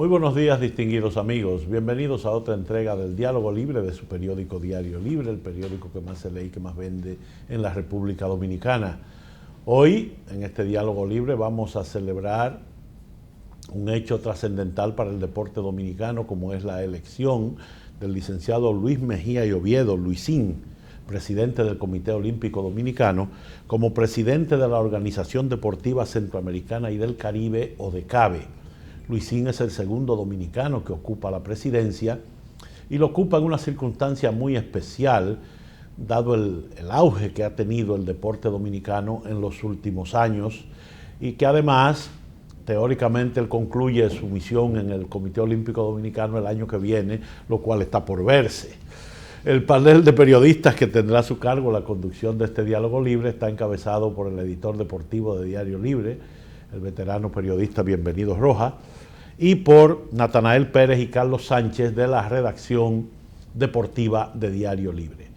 Muy buenos días, distinguidos amigos. Bienvenidos a otra entrega del Diálogo Libre de su periódico Diario Libre, el periódico que más se lee y que más vende en la República Dominicana. Hoy, en este Diálogo Libre, vamos a celebrar un hecho trascendental para el deporte dominicano, como es la elección del licenciado Luis Mejía y Oviedo, Luisín, presidente del Comité Olímpico Dominicano, como presidente de la Organización Deportiva Centroamericana y del Caribe, ODECABE. Luisín es el segundo dominicano que ocupa la presidencia y lo ocupa en una circunstancia muy especial, dado el auge que ha tenido el deporte dominicano en los últimos años y que además, teóricamente, él concluye su misión en el Comité Olímpico Dominicano el año que viene, lo cual está por verse. El panel de periodistas que tendrá a su cargo la conducción de este Diálogo Libre está encabezado por el editor deportivo de Diario Libre, el veterano periodista Bienvenido Rojas, y por Natanael Pérez y Carlos Sánchez de la redacción deportiva de Diario Libre.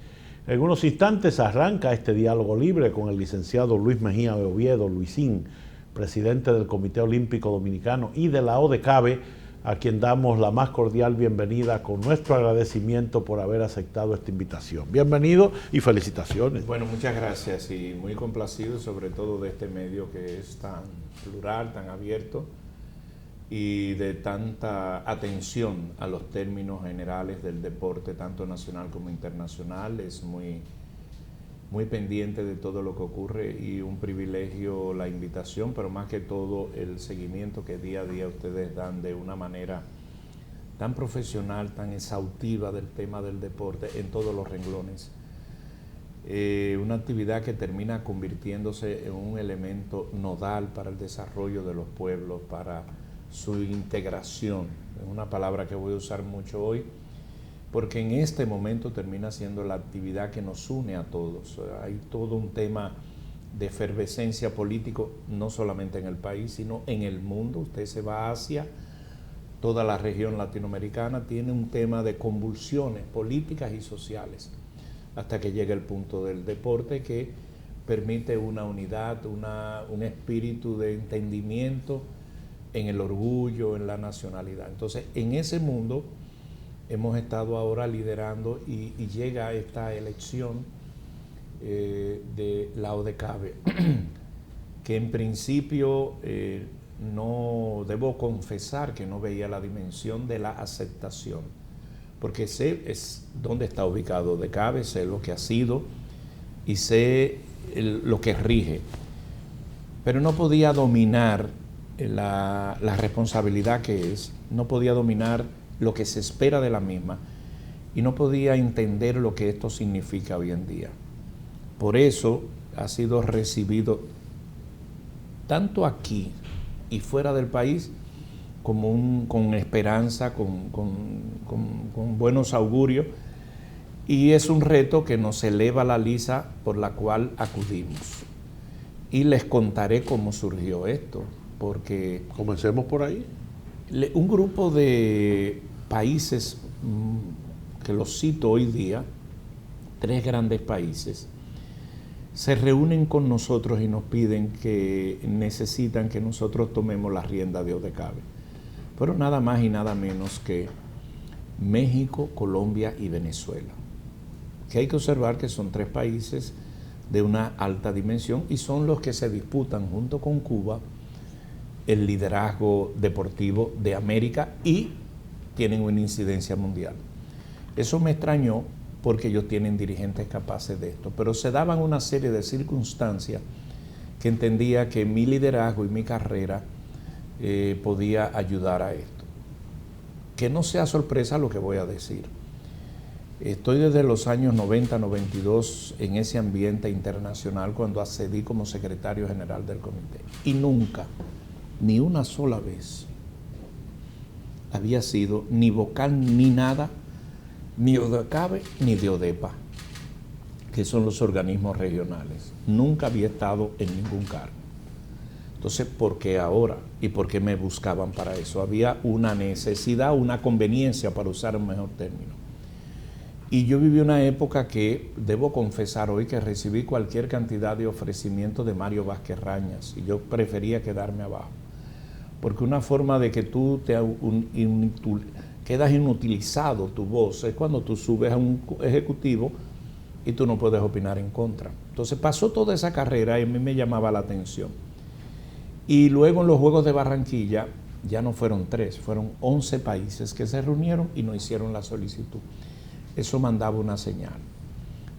En unos instantes arranca este Diálogo Libre con el licenciado Luis Mejía de Oviedo, Luisín, presidente del Comité Olímpico Dominicano y de la ODECABE, a quien damos la más cordial bienvenida con nuestro agradecimiento por haber aceptado esta invitación. Bienvenido y felicitaciones. Bueno, muchas gracias y muy complacido sobre todo de este medio que es tan plural, tan abierto y de tanta atención a los términos generales del deporte, tanto nacional como internacional. Es muy pendiente de todo lo que ocurre y un privilegio la invitación, pero más que todo el seguimiento que día a día ustedes dan de una manera tan profesional, tan exhaustiva del tema del deporte en todos los renglones. Una actividad que termina convirtiéndose en un elemento nodal para el desarrollo de los pueblos, para su integración, es una palabra que voy a usar mucho hoy, porque en este momento termina siendo la actividad que nos une a todos. Hay todo un tema de efervescencia político, no solamente en el país, sino en el mundo. Usted se va a Asia, toda la región latinoamericana tiene un tema de convulsiones políticas y sociales, hasta que llega el punto del deporte que permite una unidad, un espíritu de entendimiento en el orgullo, en la nacionalidad. Entonces, en ese mundo hemos estado ahora liderando y llega esta elección de la ODECABE, que en principio no debo confesar que no veía la dimensión de la aceptación, porque sé dónde está ubicado ODECABE, sé lo que ha sido y sé lo que rige, pero no podía dominar la responsabilidad que es, no podía dominar lo que se espera de la misma y no podía entender lo que esto significa hoy en día. Por eso ha sido recibido tanto aquí y fuera del país como con esperanza, con buenos augurios, y es un reto que nos eleva la lisa por la cual acudimos. Y les contaré cómo surgió esto, porque Comencemos por ahí. un grupo de países, que los cito hoy día, 3 grandes países, se reúnen con nosotros y nos piden que necesitan que nosotros tomemos la rienda de ODECABE. Pero nada más y nada menos que México, Colombia y Venezuela. Que hay que observar que son 3 países de una alta dimensión y son los que se disputan junto con Cuba el liderazgo deportivo de América y tienen una incidencia mundial. Eso me extrañó porque ellos tienen dirigentes capaces de esto, pero se daban una serie de circunstancias que entendía que mi liderazgo y mi carrera podía ayudar a esto. Que no sea sorpresa lo que voy a decir. Estoy desde los años 90, 92 en ese ambiente internacional cuando accedí como secretario general del comité y nunca, ni una sola vez, había sido ni vocal ni nada, ni ODECABE ni de ODEPA, que son los organismos regionales. Nunca había estado en ningún cargo. Entonces, ¿por qué ahora? ¿Y por qué me buscaban para eso? Había una necesidad, una conveniencia, para usar un mejor término. Y yo viví una época que, debo confesar hoy, que recibí cualquier cantidad de ofrecimientos de Mario Vázquez Rañas, y yo prefería quedarme abajo. porque una forma de que tú quedas inutilizado tu voz es cuando tú subes a un ejecutivo y tú no puedes opinar en contra. Entonces pasó toda esa carrera y a mí me llamaba la atención. Y luego en los Juegos de Barranquilla ya no fueron 3, fueron 11 países que se reunieron y no hicieron la solicitud. Eso mandaba una señal.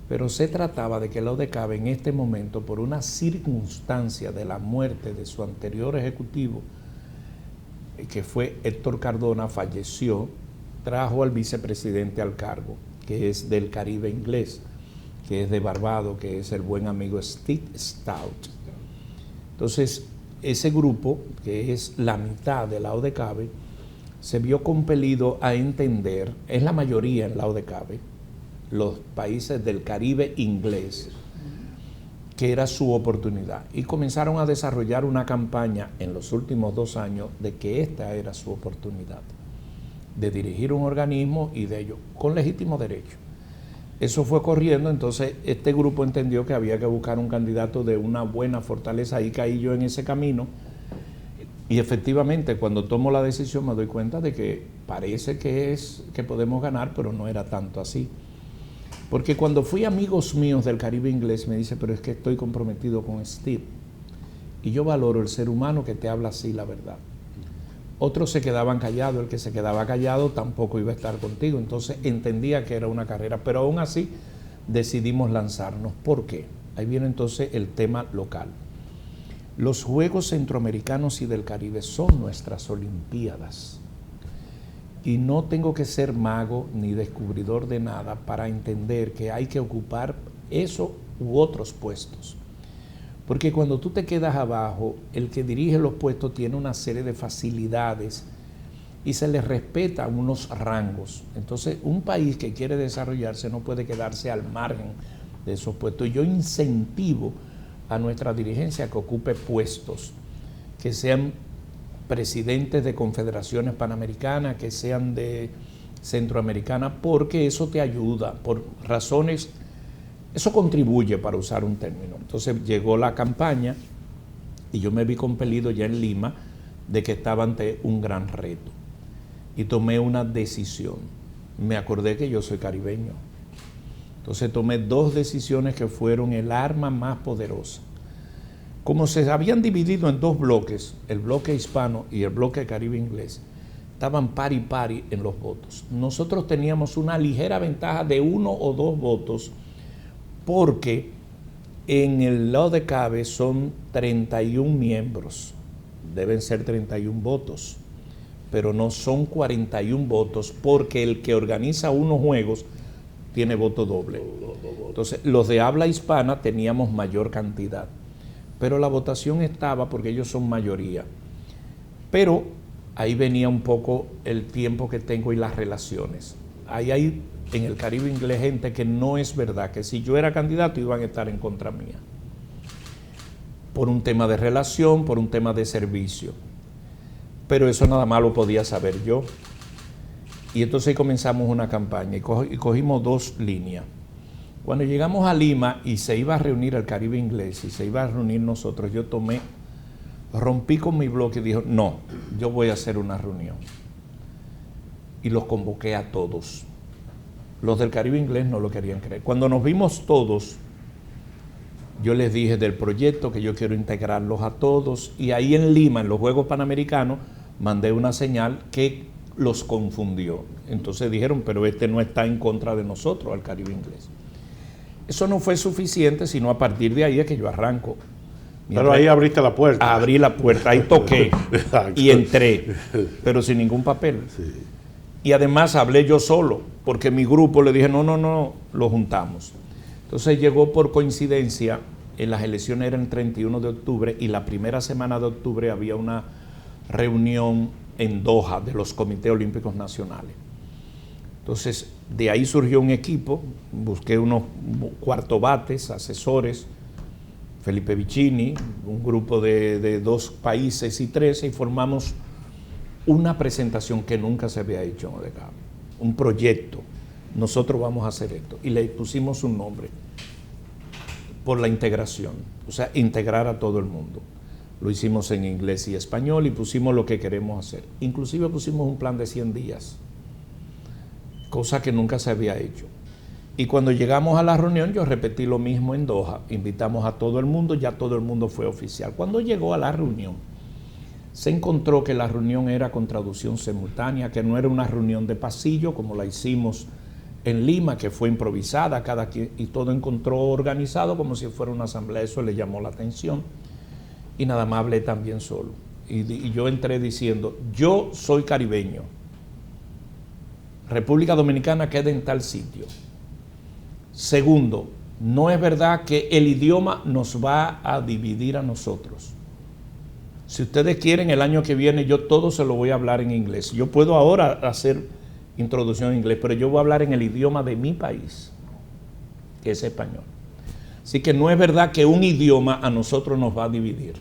Pero se trataba de que la ODCAV en este momento, por una circunstancia de la muerte de su anterior ejecutivo, que fue Héctor Cardona, falleció, trajo al vicepresidente al cargo, que es del Caribe inglés, que es de Barbados, que es el buen amigo Steve Stout. Entonces, ese grupo, que es la mitad de la ODCAV, se vio compelido a entender, es la mayoría en la ODCAV, los países del Caribe inglés, que era su oportunidad. Y comenzaron a desarrollar una campaña en los últimos 2 años de que esta era su oportunidad, de dirigir un organismo y de ello, con legítimo derecho. Eso fue corriendo, entonces este grupo entendió que había que buscar un candidato de una buena fortaleza, y caí yo en ese camino. Y efectivamente, cuando tomo la decisión me doy cuenta de que parece que podemos ganar, pero no era tanto así. Porque cuando fui amigos míos del Caribe inglés, me dice, pero es que estoy comprometido con Steve. Y yo valoro el ser humano que te habla así la verdad. Otros se quedaban callados, el que se quedaba callado tampoco iba a estar contigo. Entonces entendía que era una carrera, pero aún así decidimos lanzarnos. ¿Por qué? Ahí viene entonces el tema local. Los Juegos Centroamericanos y del Caribe son nuestras Olimpiadas. Y no tengo que ser mago ni descubridor de nada para entender que hay que ocupar eso u otros puestos. Porque cuando tú te quedas abajo, el que dirige los puestos tiene una serie de facilidades y se le respeta unos rangos. Entonces, un país que quiere desarrollarse no puede quedarse al margen de esos puestos. Y yo incentivo a nuestra dirigencia que ocupe puestos, que sean presidentes de confederaciones panamericanas, que sean de centroamericanas, porque eso te ayuda, por razones, eso contribuye, para usar un término. Entonces llegó la campaña y yo me vi compelido ya en Lima de que estaba ante un gran reto. Y tomé una decisión. Me acordé que yo soy caribeño. Entonces tomé 2 decisiones que fueron el arma más poderosa. Como se habían dividido en 2 bloques, el bloque hispano y el bloque Caribe inglés, estaban pari pari en los votos. Nosotros teníamos una ligera ventaja de 1 o 2 votos, porque en el lado de ODCAV son 31 miembros, deben ser 31 votos, pero no son 41 votos, porque el que organiza unos juegos tiene voto doble. Entonces, los de habla hispana teníamos mayor cantidad, pero la votación estaba porque ellos son mayoría. Pero ahí venía un poco el tiempo que tengo y las relaciones. Ahí hay en el Caribe inglés gente que no es verdad, que si yo era candidato iban a estar en contra mía. Por un tema de relación, por un tema de servicio. Pero eso nada más lo podía saber yo. Y entonces comenzamos una campaña y cogimos 2 líneas. Cuando llegamos a Lima y se iba a reunir el Caribe inglés y se iba a reunir nosotros, yo rompí con mi bloque y dije, no, yo voy a hacer una reunión. Y los convoqué a todos. Los del Caribe inglés no lo querían creer. Cuando nos vimos todos, yo les dije del proyecto que yo quiero integrarlos a todos, y ahí en Lima, en los Juegos Panamericanos, mandé una señal que los confundió. Entonces dijeron, pero este no está en contra de nosotros, al Caribe inglés. Eso no fue suficiente, sino a partir de ahí es que yo arranco. Pero ahí abriste la puerta. Abrí la puerta, ahí toqué y entré, pero sin ningún papel. Sí. Y además hablé yo solo, porque mi grupo le dije, no, lo juntamos. Entonces llegó por coincidencia, en las elecciones eran el 31 de octubre y la primera semana de octubre había una reunión en Doha de los Comités Olímpicos Nacionales. Entonces, de ahí surgió un equipo, busqué unos cuartobates, asesores, Felipe Vicini, un grupo de 2 países y 13, y formamos una presentación que nunca se había hecho en ODCAV, un proyecto. Nosotros vamos a hacer esto. Y le pusimos un nombre, por la integración, o sea, integrar a todo el mundo. lo hicimos en inglés y español y pusimos lo que queremos hacer. Inclusive pusimos un plan de 100 días, cosa que nunca se había hecho. Y cuando llegamos a la reunión, yo repetí lo mismo en Doha. Invitamos a todo el mundo, ya todo el mundo fue oficial. Cuando llegó a la reunión, se encontró que la reunión era con traducción simultánea, que no era una reunión de pasillo como la hicimos en Lima, que fue improvisada, cada quien, y todo encontró organizado como si fuera una asamblea. Eso le llamó la atención. Y nada más hablé también solo. Y yo entré diciendo, yo soy caribeño. República Dominicana queda en tal sitio. Segundo, no es verdad que el idioma nos va a dividir a nosotros. Si ustedes quieren, el año que viene yo todo se lo voy a hablar en inglés. Yo puedo ahora hacer introducción en inglés, pero yo voy a hablar en el idioma de mi país, que es español. Así que no es verdad que un idioma a nosotros nos va a dividir.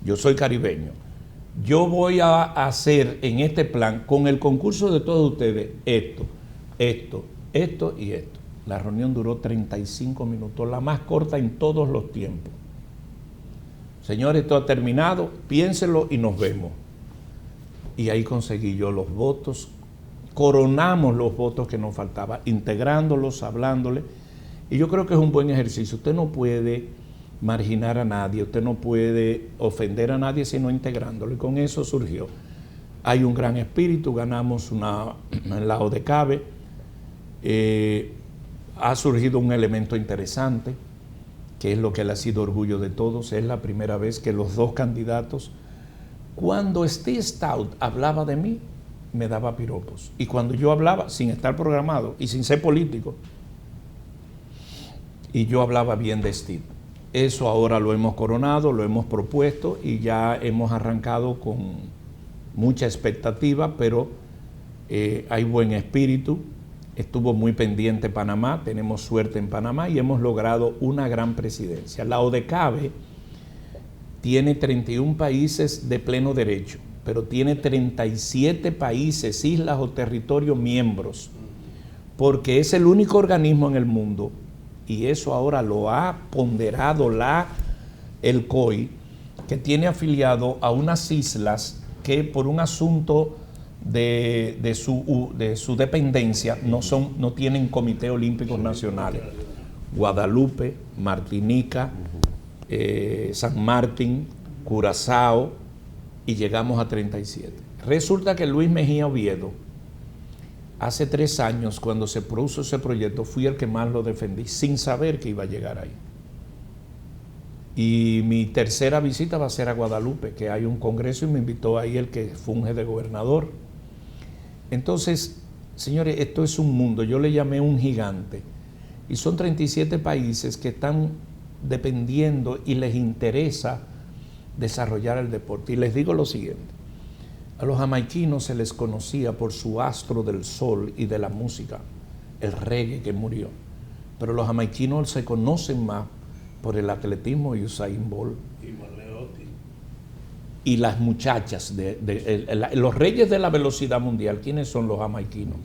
Yo soy caribeño. Yo voy a hacer en este plan, con el concurso de todos ustedes, esto y esto. La reunión duró 35 minutos, la más corta en todos los tiempos. Señores, esto ha terminado, piénselo y nos vemos. Y ahí conseguí yo los votos, coronamos los votos que nos faltaban, integrándolos, hablándoles. Y yo creo que es un buen ejercicio. Usted no puede marginar a nadie, usted no puede ofender a nadie sino integrándolo. Y con eso surgió. Hay un gran espíritu, ganamos en la ODECABE. Ha surgido un elemento interesante, que es lo que le ha sido orgullo de todos. Es la primera vez que los dos candidatos, cuando Steve Stout hablaba de mí, me daba piropos. Y cuando yo hablaba, sin estar programado y sin ser político, y yo hablaba bien de Steve. Eso ahora lo hemos coronado, lo hemos propuesto y ya hemos arrancado con mucha expectativa, pero hay buen espíritu. Estuvo muy pendiente Panamá, tenemos suerte en Panamá y hemos logrado una gran presidencia. La ODECABE tiene 31 países de pleno derecho, pero tiene 37 países, islas o territorios miembros, porque es el único organismo en el mundo, y eso ahora lo ha ponderado el COI, que tiene afiliado a unas islas que por un asunto de su dependencia no tienen comités olímpicos nacionales. Guadalupe, Martinica, San Martín, Curazao, y llegamos a 37. Resulta que Luis Mejía Oviedo, hace 3 años, cuando se produjo ese proyecto, fui el que más lo defendí, sin saber que iba a llegar ahí. Y mi tercera visita va a ser a Guadalupe, que hay un congreso y me invitó ahí el que funge de gobernador. Entonces, señores, esto es un mundo, yo le llamé un gigante, y son 37 países que están dependiendo y les interesa desarrollar el deporte. Y les digo lo siguiente, a los jamaiquinos se les conocía por su astro del sol y de la música, el reggae que murió, pero los jamaiquinos se conocen más por el atletismo y Usain Bolt. Y las muchachas, los reyes de la velocidad mundial, ¿quiénes son los jamaiquinos?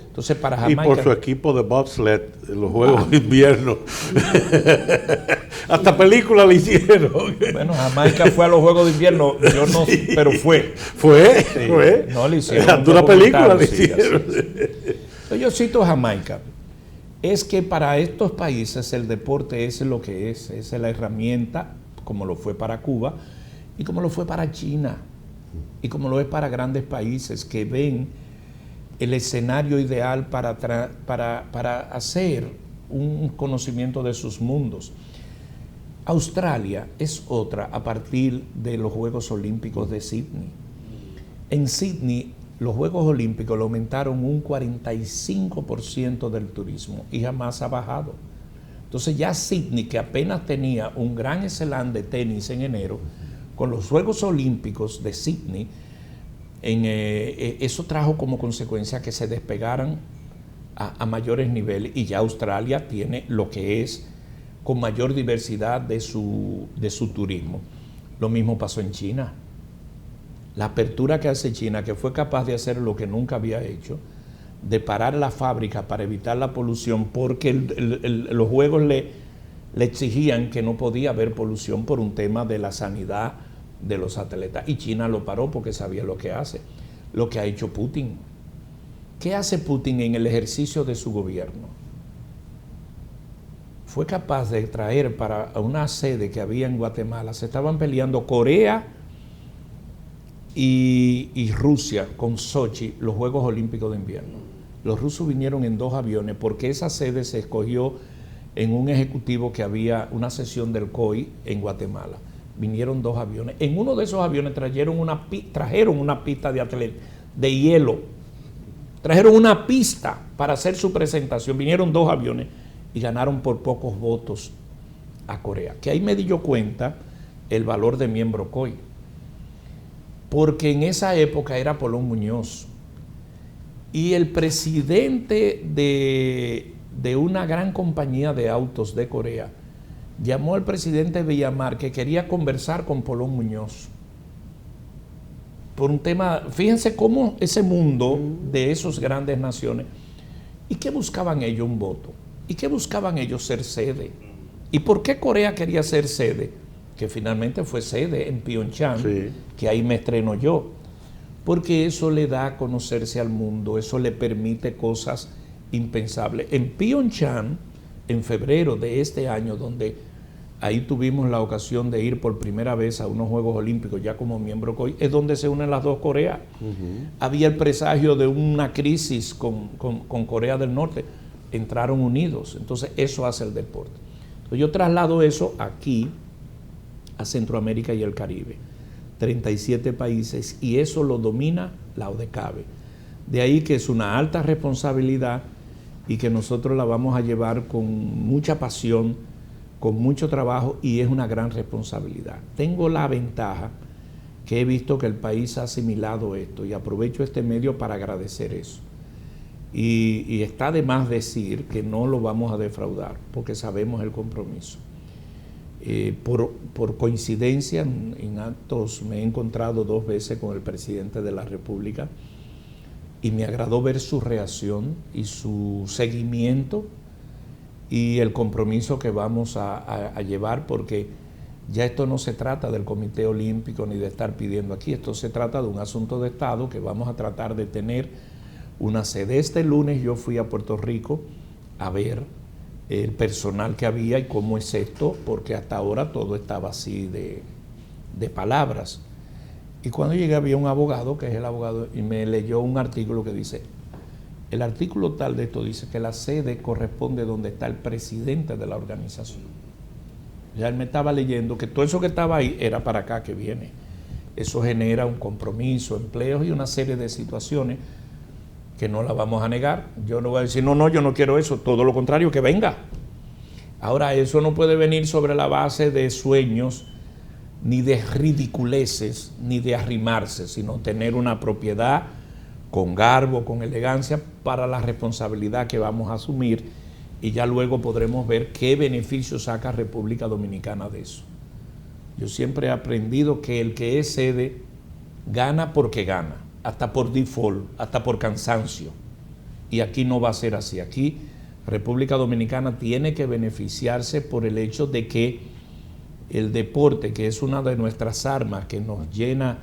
Entonces, para Jamaica, y por su equipo de bobsled en los Juegos de Invierno. Hasta película le hicieron. Bueno, Jamaica fue a los Juegos de Invierno, yo no, sí. Pero fue. Fue. No le hicieron. Una película le hicieron. Entonces, yo cito Jamaica. Es que para estos países el deporte es lo que es la herramienta, como lo fue para Cuba, y como lo fue para China, y como lo es para grandes países que ven el escenario ideal para hacer un conocimiento de sus mundos. Australia es otra a partir de los Juegos Olímpicos de Sydney. En Sydney, los Juegos Olímpicos le aumentaron un 45% del turismo y jamás ha bajado. Entonces ya Sydney, que apenas tenía un gran slam de tenis en enero, con los Juegos Olímpicos de Sydney, eso trajo como consecuencia que se despegaran a mayores niveles, y ya Australia tiene lo que es con mayor diversidad de su turismo. Lo mismo pasó en China. La apertura que hace China, que fue capaz de hacer lo que nunca había hecho, de parar la fábrica para evitar la polución, porque los juegos le exigían que no podía haber polución por un tema de la sanidad de los atletas. Y China lo paró porque sabía lo que hace, lo que ha hecho Putin. ¿Qué hace Putin en el ejercicio de su gobierno? Fue capaz de traer para una sede que había en Guatemala, se estaban peleando Corea y Rusia con Sochi, los Juegos Olímpicos de Invierno. Los rusos vinieron en 2 aviones porque esa sede se escogió en un ejecutivo que había una sesión del COI en Guatemala. Vinieron 2 aviones. En uno de esos aviones trajeron una pista de atletas de hielo. Trajeron una pista para hacer su presentación. Vinieron 2 aviones y ganaron por pocos votos a Corea. Que ahí me di yo cuenta el valor de miembro COI. Porque en esa época era Polón Muñoz. Y el presidente de una gran compañía de autos de Corea llamó al presidente Villamar, que quería conversar con Polón Muñoz por un tema. Fíjense cómo ese mundo de esas grandes naciones. ¿Y qué buscaban ellos? Un voto. ¿Y qué buscaban ellos? Ser sede. ¿Y por qué Corea quería ser sede? Que finalmente fue sede en Pyeongchang, sí, que ahí me estreno yo. Porque eso le da a conocerse al mundo, eso le permite cosas impensables. En Pyeongchang, en febrero de este año, donde ahí tuvimos la ocasión de ir por primera vez a unos Juegos Olímpicos ya como miembro COI, es donde se unen las 2 Coreas. Había el presagio de una crisis con Corea del Norte, entraron unidos, entonces eso hace el deporte. Entonces yo traslado eso aquí a Centroamérica y el Caribe, 37 países, y eso lo domina la ODECABE. De ahí que es una alta responsabilidad y que nosotros la vamos a llevar con mucha pasión, con mucho trabajo, y es una gran responsabilidad. Tengo la ventaja que he visto que el país ha asimilado esto y aprovecho este medio para agradecer eso. Y está de más decir que no lo vamos a defraudar porque sabemos el compromiso. Por coincidencia, en actos me he encontrado 2 veces con el presidente de la República y me agradó ver su reacción y su seguimiento y el compromiso que vamos a llevar, porque ya esto no se trata del Comité Olímpico ni de estar pidiendo aquí, esto se trata de un asunto de Estado que vamos a tratar de tener una sede. Este lunes yo fui a Puerto Rico a ver el personal que había y cómo es esto, porque hasta ahora todo estaba así de palabras. Y cuando llegué había un abogado, que es el abogado, y me leyó un artículo que dice, el artículo tal de esto dice que la sede corresponde donde está el presidente de la organización. Ya él me estaba leyendo que todo eso que estaba ahí era para acá que viene. Eso genera un compromiso, empleos y una serie de situaciones que no la vamos a negar. Yo no voy a decir, no, yo no quiero eso, todo lo contrario, que venga. Ahora, eso no puede venir sobre la base de sueños, ni de ridiculeces, ni de arrimarse, sino tener una propiedad con garbo, con elegancia, para la responsabilidad que vamos a asumir, y ya luego podremos ver qué beneficio saca República Dominicana de eso. Yo siempre he aprendido que el que es sede gana porque gana, hasta por default, hasta por cansancio. Y aquí no va a ser así. Aquí República Dominicana tiene que beneficiarse por el hecho de que el deporte, que es una de nuestras armas, que nos llena,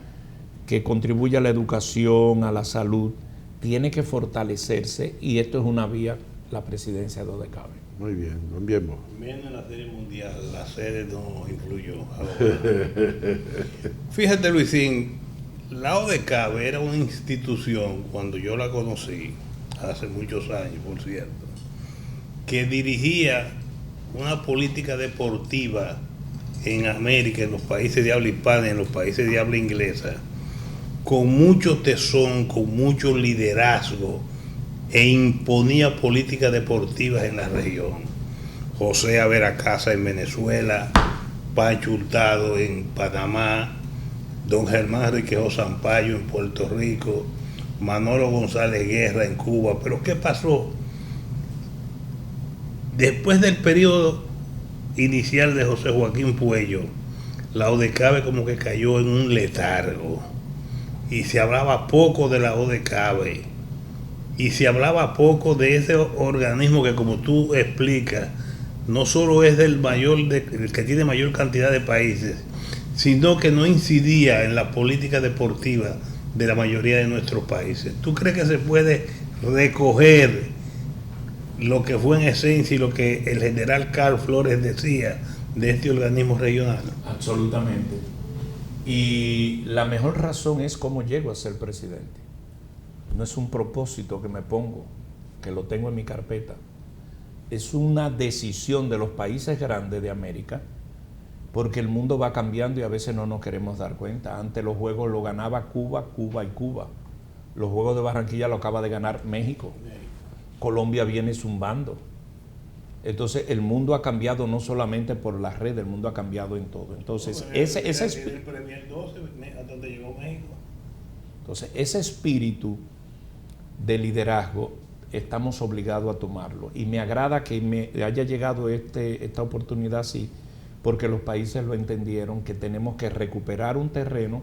que contribuye a la educación, a la salud, tiene que fortalecerse, y esto es una vía, la presidencia de ODECABE. Muy bien, bien. Menos en la serie mundial, la sede no influyó. Fíjate, Luisín, la ODECABE era una institución, cuando yo la conocí, hace muchos años, por cierto, que dirigía una política deportiva en América, en los países de habla hispana, en los países de habla inglesa, con mucho tesón, con mucho liderazgo, e imponía políticas deportivas en la región. José Averacasa en Venezuela, Pancho Hurtado en Panamá, don Germán Riquejo Sampaio en Puerto Rico, Manolo González Guerra en Cuba. Pero ¿qué pasó? Después del periodo inicial de José Joaquín Puello, la ODECABE como que cayó en un letargo, y se hablaba poco de la ODECABE, y se hablaba poco de ese organismo que, como tú explicas, no solo es el que tiene mayor cantidad de países, sino que no incidía en la política deportiva de la mayoría de nuestros países. ¿Tú crees que se puede recoger lo que fue en esencia y lo que el general Carl Flores decía de este organismo regional? Absolutamente. Y la mejor razón es cómo llego a ser presidente. No es un propósito que me pongo, que lo tengo en mi carpeta. Es una decisión de los países grandes de América, porque el mundo va cambiando y a veces no nos queremos dar cuenta. Antes los juegos lo ganaba Cuba, Cuba y Cuba. Los Juegos de Barranquilla lo acaba de ganar México. Colombia viene zumbando. Entonces el mundo ha cambiado no solamente por las redes, el mundo ha cambiado en todo. Entonces ese espíritu de liderazgo estamos obligados a tomarlo. Y me agrada que me haya llegado esta oportunidad así, porque los países lo entendieron, que tenemos que recuperar un terreno,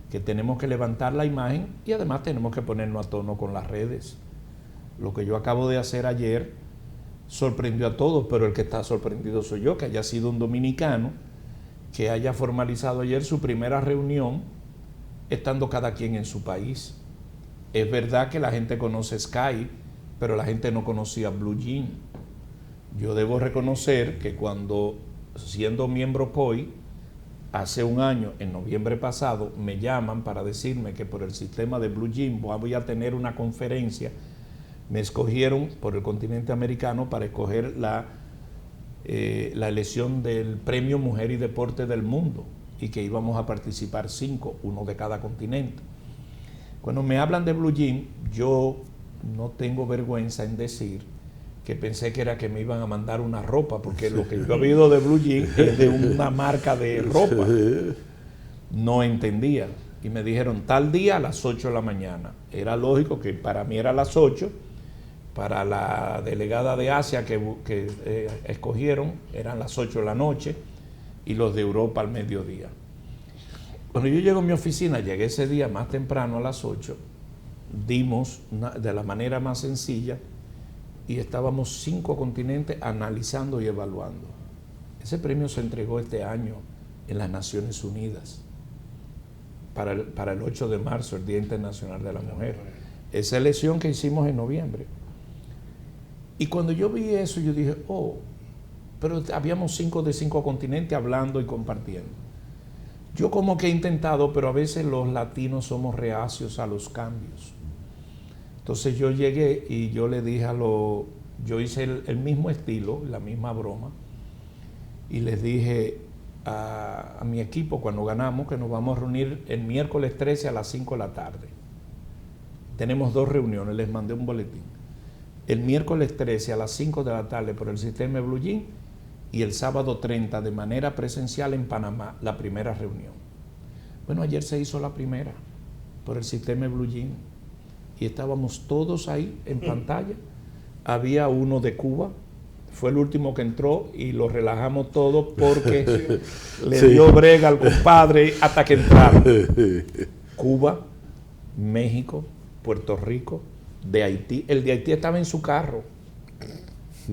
que tenemos que levantar la imagen y además tenemos que ponernos a tono con las redes. Lo que yo acabo de hacer ayer sorprendió a todos, pero el que está sorprendido soy yo, que haya sido un dominicano, que haya formalizado ayer su primera reunión, estando cada quien en su país. Es verdad que la gente conoce Sky, pero la gente no conocía Blue Jean. Yo debo reconocer que cuando, siendo miembro COI, hace un año, en noviembre pasado, me llaman para decirme que por el sistema de Blue Jean voy a tener una conferencia. Me escogieron por el continente americano para escoger la elección del Premio Mujer y Deporte del Mundo, y que íbamos a participar 5, uno de cada continente. Cuando me hablan de Blue Jean, yo no tengo vergüenza en decir que pensé que era que me iban a mandar una ropa, porque lo que yo he oído de Blue Jean es de una marca de ropa. No entendía. Y me dijeron tal día a las 8 de la mañana. Era lógico que para mí era a las 8, para la delegada de Asia que escogieron eran las 8 de la noche y los de Europa al mediodía. Cuando yo llego a mi oficina, llegué ese día más temprano a las 8, dimos de la manera más sencilla y estábamos 5 continentes analizando y evaluando. Ese premio se entregó este año en las Naciones Unidas para el 8 de marzo, el Día Internacional de la Mujer. Esa elección que hicimos en noviembre. Y cuando yo vi eso, yo dije, oh, pero habíamos 5 de 5 continentes hablando y compartiendo. Yo como que he intentado, pero a veces los latinos somos reacios a los cambios. Entonces yo llegué y yo le dije yo hice el mismo estilo, la misma broma, y les dije a mi equipo cuando ganamos que nos vamos a reunir el miércoles 13 a las 5 de la tarde. Tenemos 2 reuniones, les mandé un boletín. El miércoles 13 a las 5 de la tarde por el sistema Blue Jean y el sábado 30 de manera presencial en Panamá, la primera reunión. Bueno, ayer se hizo la primera por el sistema Blue Jean y estábamos todos ahí en pantalla. Había uno de Cuba, fue el último que entró y lo relajamos todo porque le dio brega al compadre hasta que entraba. Cuba, México, Puerto Rico, de Haití. El de Haití estaba en su carro.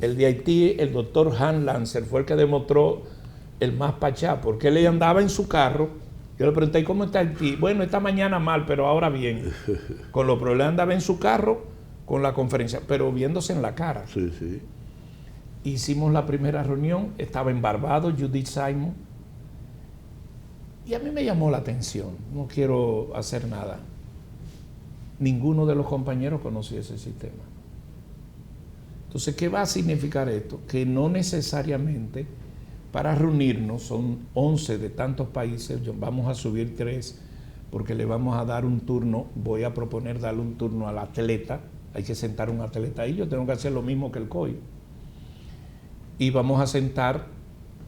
El de Haití, el doctor Han Lancer, fue el que demostró el más pachá, porque él andaba en su carro. Yo le pregunté, ¿cómo está Haití? Bueno, esta mañana mal, pero ahora bien. Con los problemas andaba en su carro con la conferencia, pero viéndose en la cara. Sí, sí. Hicimos la primera reunión, estaba en Barbados, Judith Simon, y a mí me llamó la atención, no quiero hacer nada. Ninguno de los compañeros conocía ese sistema. Entonces, ¿qué va a significar esto? Que no necesariamente para reunirnos, son 11 de tantos países, vamos a subir 3, porque le vamos a dar un turno, voy a proponer darle un turno al atleta, hay que sentar un atleta ahí, yo tengo que hacer lo mismo que el COI. Y vamos a sentar,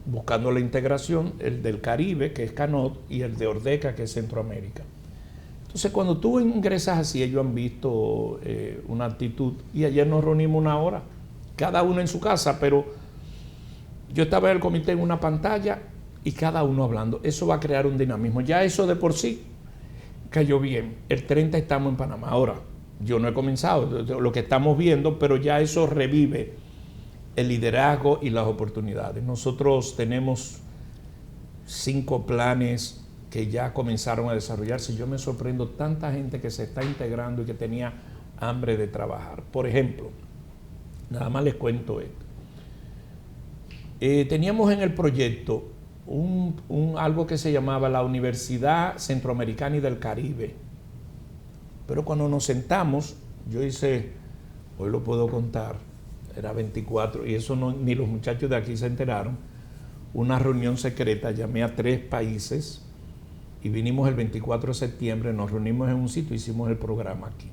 buscando la integración, el del Caribe, que es Canot, y el de Ordeca, que es Centroamérica. Entonces, cuando tú ingresas así, ellos han visto una actitud, y ayer nos reunimos 1 hora, cada uno en su casa, pero yo estaba en el comité en una pantalla y cada uno hablando. Eso va a crear un dinamismo. Ya eso de por sí cayó bien. El 30 estamos en Panamá. Ahora, yo no he comenzado lo que estamos viendo, pero ya eso revive el liderazgo y las oportunidades. Nosotros tenemos 5 planes que ya comenzaron a desarrollarse. Yo me sorprendo tanta gente que se está integrando y que tenía hambre de trabajar. Por ejemplo, nada más les cuento esto. Teníamos en el proyecto algo que se llamaba la Universidad Centroamericana y del Caribe. Pero cuando nos sentamos, yo hice, hoy lo puedo contar, era 24, y eso no, ni los muchachos de aquí se enteraron, una reunión secreta, llamé a 3 países y vinimos el 24 de septiembre, nos reunimos en un sitio y hicimos el programa aquí.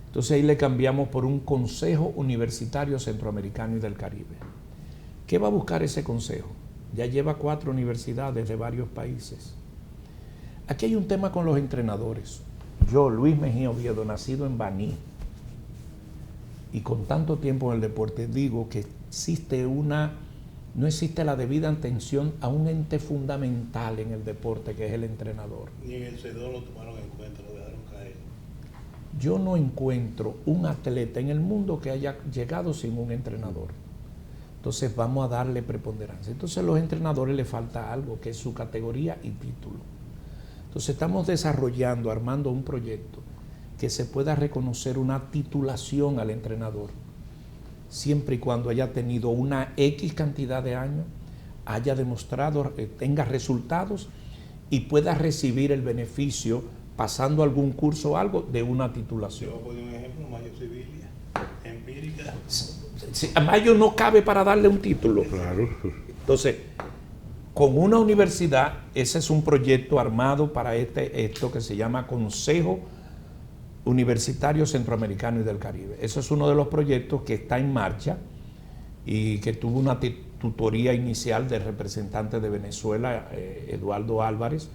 Entonces ahí le cambiamos por un Consejo Universitario Centroamericano y del Caribe. ¿Qué va a buscar ese consejo? Ya lleva 4 universidades de varios países. Aquí hay un tema con los entrenadores. Yo, Luis Mejía Oviedo, nacido en Baní, y con tanto tiempo en el deporte, digo que no existe la debida atención a un ente fundamental en el deporte, que es el entrenador. Ni en el CEDO lo tomaron en cuenta, lo dejaron caer. Yo no encuentro un atleta en el mundo que haya llegado sin un entrenador. Entonces vamos a darle preponderancia. Entonces a los entrenadores les falta algo, que es su categoría y título. Entonces estamos desarrollando, armando un proyecto que se pueda reconocer una titulación al entrenador, siempre y cuando haya tenido una X cantidad de años, haya demostrado, tenga resultados y pueda recibir el beneficio pasando algún curso o algo de una titulación. Yo voy a poner un ejemplo, Mayo Civilia, empírica. Sí, a Mayo no cabe para darle un título. Claro. Entonces, con una universidad, ese es un proyecto armado para esto que se llama Consejo Universitario Centroamericano y del Caribe. Eso es uno de los proyectos que está en marcha y que tuvo una tutoría inicial del representante de Venezuela, Eduardo Álvarez.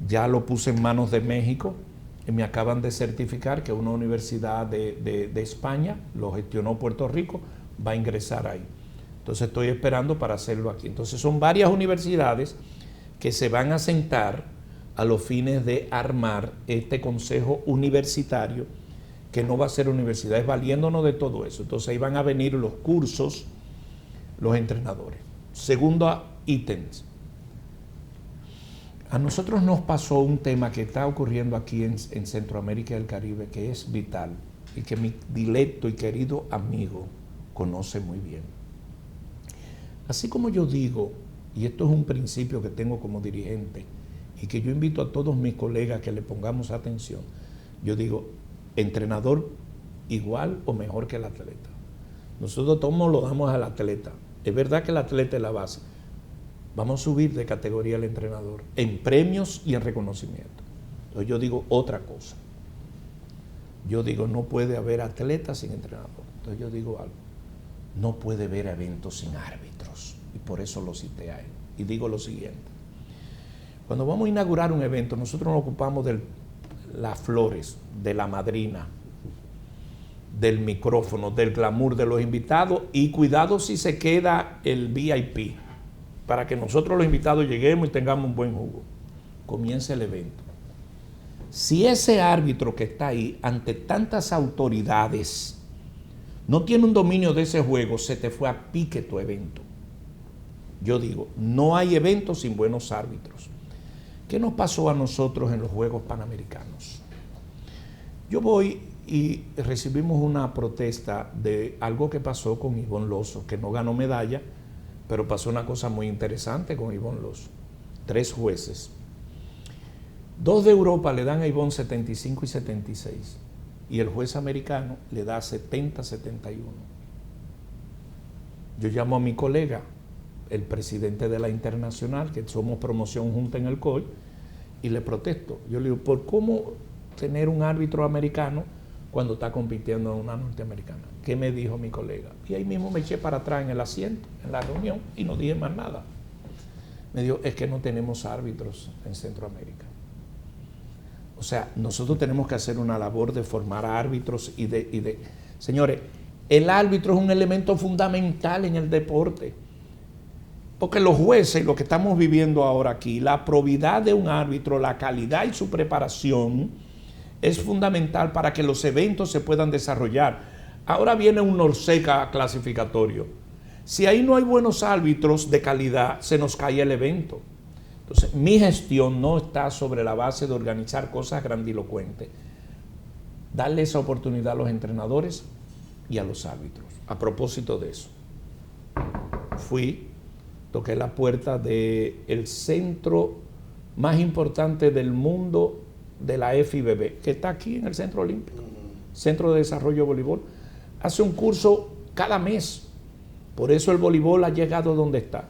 Ya lo puse en manos de México y me acaban de certificar que una universidad de España, lo gestionó Puerto Rico, va a ingresar ahí. Entonces estoy esperando para hacerlo aquí. Entonces son varias universidades que se van a sentar a los fines de armar este consejo universitario, que no va a ser universidad, es valiéndonos de todo eso. Entonces ahí van a venir los cursos, los entrenadores. Segundo ítems. A nosotros nos pasó un tema que está ocurriendo aquí en Centroamérica y el Caribe, que es vital y que mi dilecto y querido amigo conoce muy bien. Así como yo digo, y esto es un principio que tengo como dirigente, y que yo invito a todos mis colegas que le pongamos atención, yo digo, entrenador igual o mejor que el atleta. Nosotros todos lo damos al atleta. Es verdad que el atleta es la base. Vamos a subir de categoría al entrenador, en premios y en reconocimiento. Entonces yo digo otra cosa. Yo digo, no puede haber atletas sin entrenador. Entonces yo digo algo. No puede haber eventos sin árbitros. Y por eso lo cité a él. Y digo lo siguiente. Cuando vamos a inaugurar un evento, nosotros nos ocupamos de las flores, de la madrina, del micrófono, del glamour de los invitados, y cuidado si se queda el VIP, para que nosotros los invitados lleguemos y tengamos un buen jugo. Comienza el evento. Si ese árbitro que está ahí, ante tantas autoridades, no tiene un dominio de ese juego, se te fue a pique tu evento. Yo digo, no hay evento sin buenos árbitros. ¿Qué nos pasó a nosotros en los Juegos Panamericanos? Yo voy y recibimos una protesta de algo que pasó con Ivonne Lozo, que no ganó medalla, pero pasó una cosa muy interesante con Ivonne Lozo. 3 jueces. 2 de Europa le dan a Ivonne 75 y 76, y el juez americano le da 70-71. Yo llamo a mi colega, el presidente de la internacional, que somos promoción junta en el COI, y le protesto. Yo le digo, ¿por cómo tener un árbitro americano cuando está compitiendo en una norteamericana? ¿Qué me dijo mi colega? Y ahí mismo me eché para atrás en el asiento, en la reunión, y no dije más nada. Me dijo, es que no tenemos árbitros en Centroamérica. O sea, nosotros tenemos que hacer una labor de formar árbitros y de... Señores, el árbitro es un elemento fundamental en el deporte. Porque los jueces, y lo que estamos viviendo ahora aquí, la probidad de un árbitro, la calidad y su preparación es fundamental para que los eventos se puedan desarrollar. Ahora viene un Norseca clasificatorio. Si ahí no hay buenos árbitros de calidad, se nos cae el evento. Entonces, mi gestión no está sobre la base de organizar cosas grandilocuentes. Darle esa oportunidad a los entrenadores y a los árbitros. A propósito de eso, toqué la puerta del centro más importante del mundo de la FIBB, que está aquí en el Centro Olímpico, Centro de Desarrollo de Voleibol. Hace un curso cada mes. Por eso el voleibol ha llegado donde está.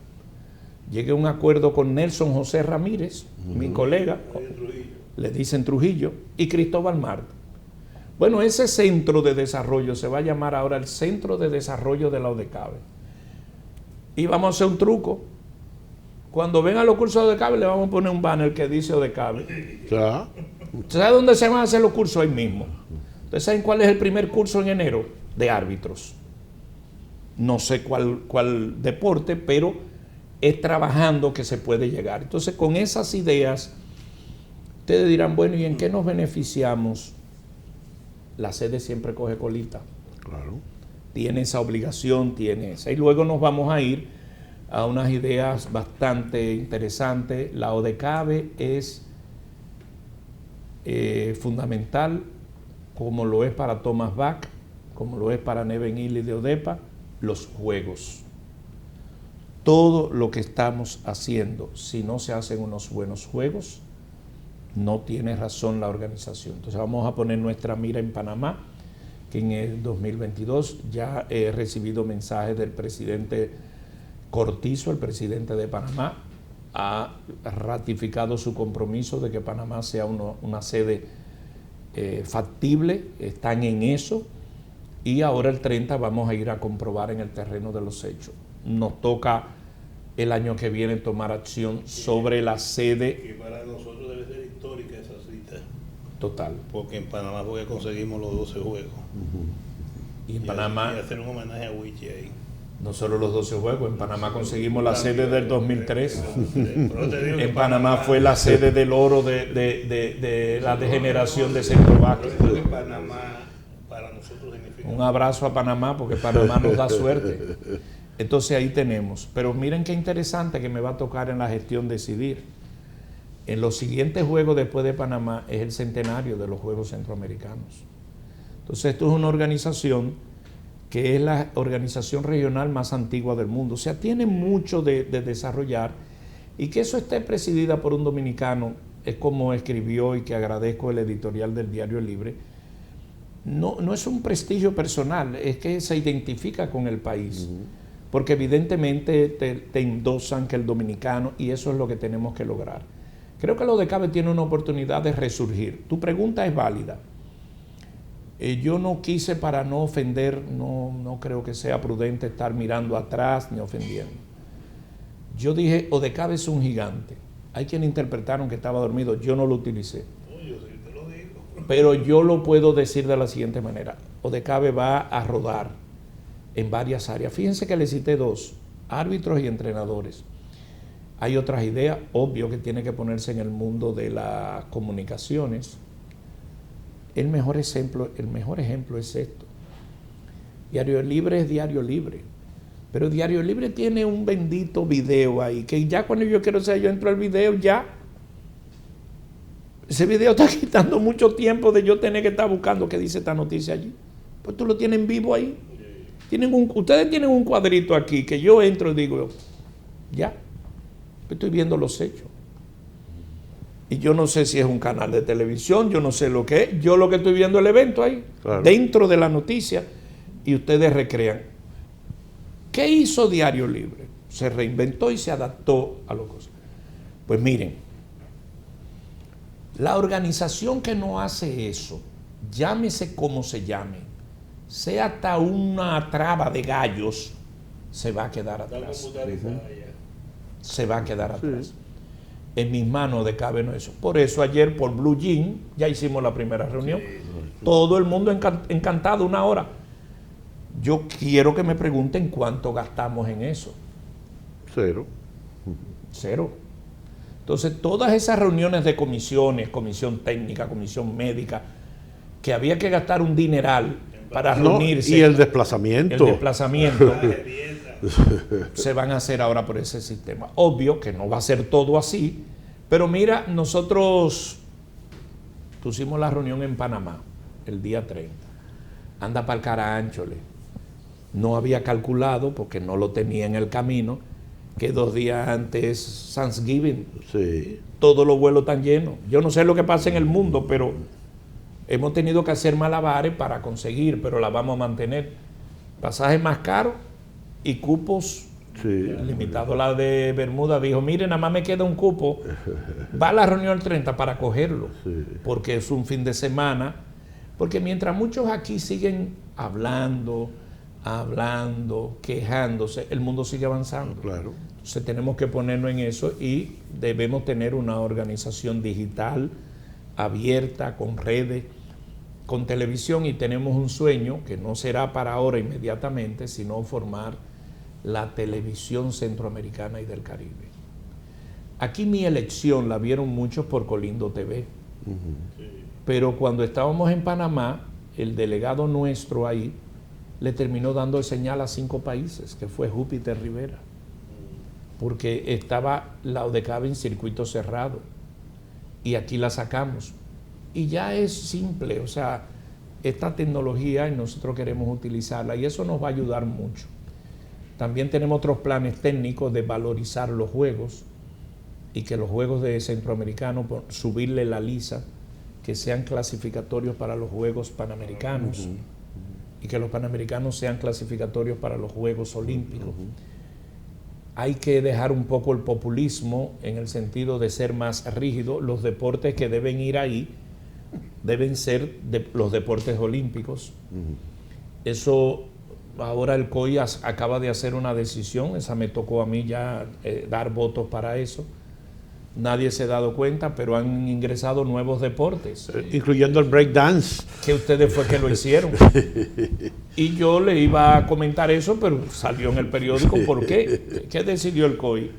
Llegué a un acuerdo con Nelson José Ramírez, mi colega, le dicen Trujillo, y Cristóbal Marte. Bueno, ese centro de desarrollo se va a llamar ahora el Centro de Desarrollo de la ODECABE. Y vamos a hacer un truco. Cuando vengan los cursos de ODECABE, le vamos a poner un banner que dice ODECABE. Claro. ¿Usted sabe dónde se van a hacer los cursos? Ahí mismo. ¿Ustedes saben cuál es el primer curso en enero? De árbitros. No sé cuál deporte, pero es trabajando que se puede llegar. Entonces, con esas ideas, ustedes dirán, bueno, ¿y en qué nos beneficiamos? La sede siempre coge colita. Claro. Tiene esa obligación, tiene esa. Y luego nos vamos a ir a unas ideas bastante interesantes. La ODECABE es fundamental, como lo es para Thomas Bach, como lo es para Neven Illy de ODEPA, los juegos. Todo lo que estamos haciendo, si no se hacen unos buenos juegos, no tiene razón la organización. Entonces vamos a poner nuestra mira en Panamá, que en el 2022 ya he recibido mensajes del presidente Cortizo, el presidente de Panamá, ha ratificado su compromiso de que Panamá sea una sede factible, están en eso, y ahora el 30 vamos a ir a comprobar en el terreno de los hechos. Nos toca el año que viene tomar acción sobre la sede. Y para nosotros debe ser histórica esa cita. Total. Porque en Panamá fue que conseguimos los 12 juegos. Y en Panamá, y hacer un homenaje a Wichi ahí. no solo los 12 juegos, en Panamá conseguimos la sede del 2003. En Panamá fue la sede del oro de la degeneración de Centrovaque. Panamá para nosotros significa. Un abrazo a Panamá, porque Panamá nos da suerte. Entonces ahí tenemos. Pero miren qué interesante que me va a tocar en la gestión decidir. En los siguientes juegos después de Panamá es el centenario de los Juegos Centroamericanos. Entonces esto es una organización que es la organización regional más antigua del mundo. O sea, tiene mucho de desarrollar, y que eso esté presidida por un dominicano, es como escribió, y que agradezco el editorial del Diario Libre. No es un prestigio personal, es que se identifica con el país, porque evidentemente te endosan que el dominicano, y eso es lo que tenemos que lograr. Creo que la ODECABE tiene una oportunidad de resurgir. Tu pregunta es válida. Yo no quise, para no ofender, no creo que sea prudente estar mirando atrás ni ofendiendo. Yo dije, ODECABE es un gigante. Hay quienes interpretaron que estaba dormido, yo no lo utilicé. Pero yo lo puedo decir de la siguiente manera. ODECABE va a rodar en varias áreas. Fíjense que le cité dos, árbitros y entrenadores. Hay otras ideas, obvio que tiene que ponerse en el mundo de las comunicaciones. El mejor ejemplo es esto. Diario Libre es Diario Libre. Pero Diario Libre tiene un bendito video ahí, que ya cuando yo quiero saber, yo entro al video ya. Ese video está quitando mucho tiempo de yo tener que estar buscando qué dice esta noticia allí. Pues tú lo tienes en vivo ahí. Ustedes tienen un cuadrito aquí que yo entro y digo, ya, estoy viendo los hechos. Y yo no sé si es un canal de televisión, yo no sé lo que es. Yo lo que estoy viendo es el evento ahí, claro, dentro de la noticia, y ustedes recrean. ¿Qué hizo Diario Libre? Se reinventó y se adaptó a lo que... Pues miren, la organización que no hace eso, llámese como se llame, sea hasta una traba de gallos, se va a quedar atrás. Se va a quedar atrás. Sí. En mis manos ODECABE no eso. Por eso ayer por Blue Jean ya hicimos la primera reunión. Sí. Todo el mundo encantado, 1 hora. Yo quiero que me pregunten cuánto gastamos en eso. 0. 0. Entonces todas esas reuniones de comisiones, comisión técnica, comisión médica, que había que gastar un dineral, para reunirse. Y el desplazamiento. El desplazamiento se van a hacer ahora por ese sistema. Obvio que no va a ser todo así, pero mira, nosotros pusimos la reunión en Panamá el día 30. Anda para el Caraánchole. No había calculado, porque no lo tenía en el camino, que 2 días antes Thanksgiving. Sí. Todos los vuelos están llenos. Yo no sé lo que pasa en el mundo, pero hemos tenido que hacer malabares para conseguir, pero la vamos a mantener. Pasajes más caros y cupos limitados. La de Bermuda dijo, miren, nada más me queda un cupo. Va a la reunión el 30 para cogerlo, porque es un fin de semana. Porque mientras muchos aquí siguen hablando, quejándose, el mundo sigue avanzando. Claro. Entonces tenemos que ponernos en eso y debemos tener una organización digital abierta, con redes, con televisión, y tenemos un sueño que no será para ahora inmediatamente, sino formar la televisión centroamericana y del Caribe. Aquí mi elección la vieron muchos por Colindo TV, pero cuando estábamos en Panamá, el delegado nuestro ahí le terminó dando señal a 5 países, que fue Júpiter Rivera, porque estaba la ODECAV en circuito cerrado, y aquí la sacamos. Y ya es simple, o sea, esta tecnología y nosotros queremos utilizarla, y eso nos va a ayudar mucho. También tenemos otros planes técnicos de valorizar los juegos, y que los juegos de centroamericanos, subirle la lisa, que sean clasificatorios para los Juegos Panamericanos, y que los Panamericanos sean clasificatorios para los Juegos Olímpicos. Hay que dejar un poco el populismo en el sentido de ser más rígido. Los deportes que deben ir ahí deben ser los deportes olímpicos. Eso, ahora el COI acaba de hacer una decisión, esa me tocó a mí ya dar votos para eso. Nadie se ha dado cuenta, pero han ingresado nuevos deportes. Incluyendo el breakdance. Que ustedes fue que lo hicieron. Y yo le iba a comentar eso, pero salió en el periódico. ¿Por qué? ¿Qué decidió el COI?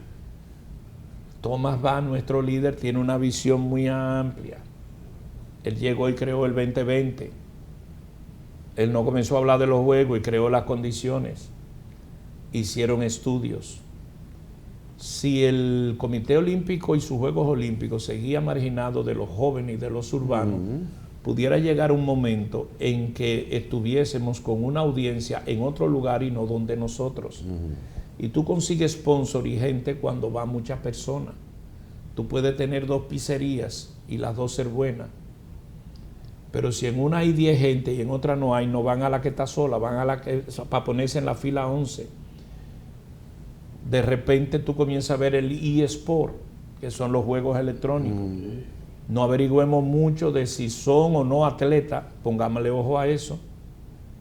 Tomás Bach, nuestro líder, tiene una visión muy amplia. Él llegó y creó el 2020. Él no comenzó a hablar de los juegos y creó las condiciones. Hicieron estudios. Si el Comité Olímpico y sus Juegos Olímpicos seguía marginado de los jóvenes y de los urbanos, pudiera llegar un momento en que estuviésemos con una audiencia en otro lugar y no donde nosotros. Y tú consigues sponsor y gente cuando va muchas personas. Tú puedes tener 2 pizzerías y las 2 ser buenas. Pero si en una hay 10 gente y en otra no hay, no van a la que está sola, van a la que para ponerse en la fila 11. De repente tú comienzas a ver el eSport, que son los juegos electrónicos. No averigüemos mucho de si son o no atletas, pongámosle ojo a eso.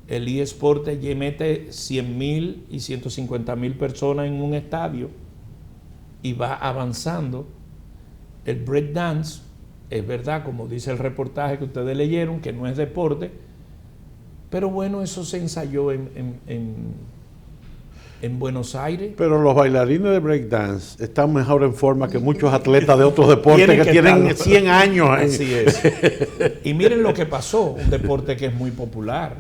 El eSport te mete 100,000 y 150,000 personas en un estadio y va avanzando. El breakdance, es verdad, como dice el reportaje que ustedes leyeron, que no es deporte, pero bueno, eso se ensayó en Buenos Aires. Pero los bailarines de breakdance están mejor en forma que muchos atletas de otros deportes que tienen 100 años. Así es. Y miren lo que pasó, un deporte que es muy popular.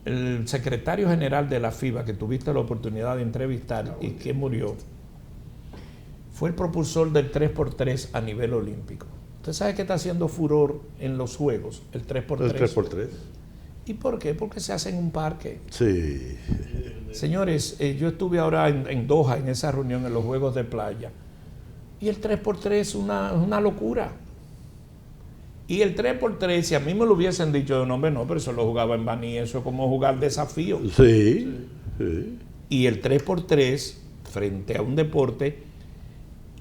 El secretario general de la FIBA, que tuviste la oportunidad de entrevistar y que murió, fue el propulsor del 3x3 a nivel olímpico. ¿Usted sabe qué está haciendo furor en los Juegos? El 3x3. El 3x3. ¿Y por qué? Porque se hace en un parque. Sí. Señores, yo estuve ahora en Doha, en esa reunión, en los Juegos de Playa, y el 3x3 es una locura. Y el 3x3, si a mí me lo hubiesen dicho, no, hombre, no, pero eso lo jugaba en Baní, eso es como jugar desafío. Sí. Y el 3x3, frente a un deporte,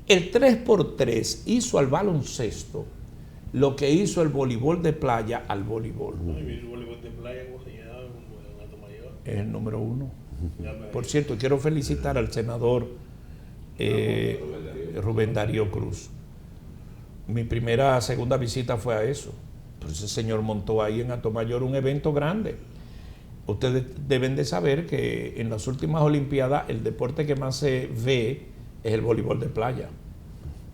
el 3x3 hizo al baloncesto lo que hizo el voleibol de playa al voleibol. El voleibol de playa, ¿cómo se llama? En Atomayor. Es el número 1. Por cierto, quiero felicitar al senador Rubén Darío Cruz. Mi segunda visita fue a eso. Entonces ese señor montó ahí en Atomayor un evento grande. Ustedes deben de saber que en las últimas Olimpiadas el deporte que más se ve es el voleibol de playa.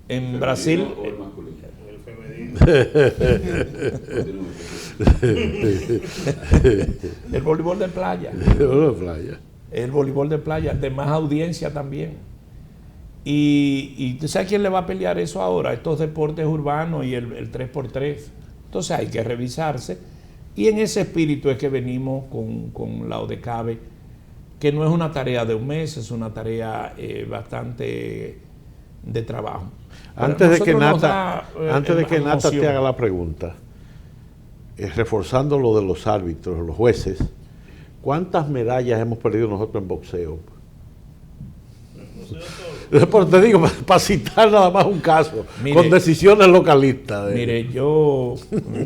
En Brasil, El femenino. El voleibol de playa. El voleibol de playa, de más audiencia también. Y ¿tú sabes quién le va a pelear eso ahora? Estos deportes urbanos y el 3x3. Entonces hay que revisarse. Y en ese espíritu es que venimos con la ODECAVE, que no es una tarea de un mes, es una tarea bastante de trabajo. Antes de que Nata te haga la pregunta, reforzando lo de los árbitros, los jueces, ¿cuántas medallas hemos perdido nosotros en boxeo? Pero te digo, para citar nada más un caso, mire, con decisiones localistas. Mire, yo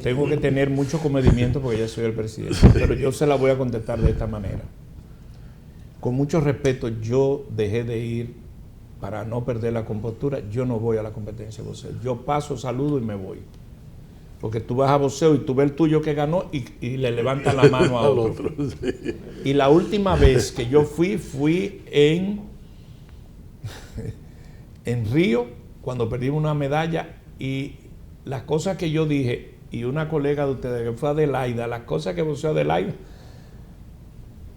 tengo que tener mucho comedimiento porque ya soy el presidente, pero yo se la voy a contestar de esta manera. Con mucho respeto, yo dejé de ir para no perder la compostura. Yo no voy a la competencia de boxeo. Yo paso, saludo y me voy. Porque tú vas a boxeo y tú ves el tuyo que ganó y le levantas la mano a otro. Sí. Y la última vez que yo fui en Río, cuando perdimos una medalla, y las cosas que yo dije, y una colega de ustedes que fue Adelaida, las cosas que boxeó Adelaida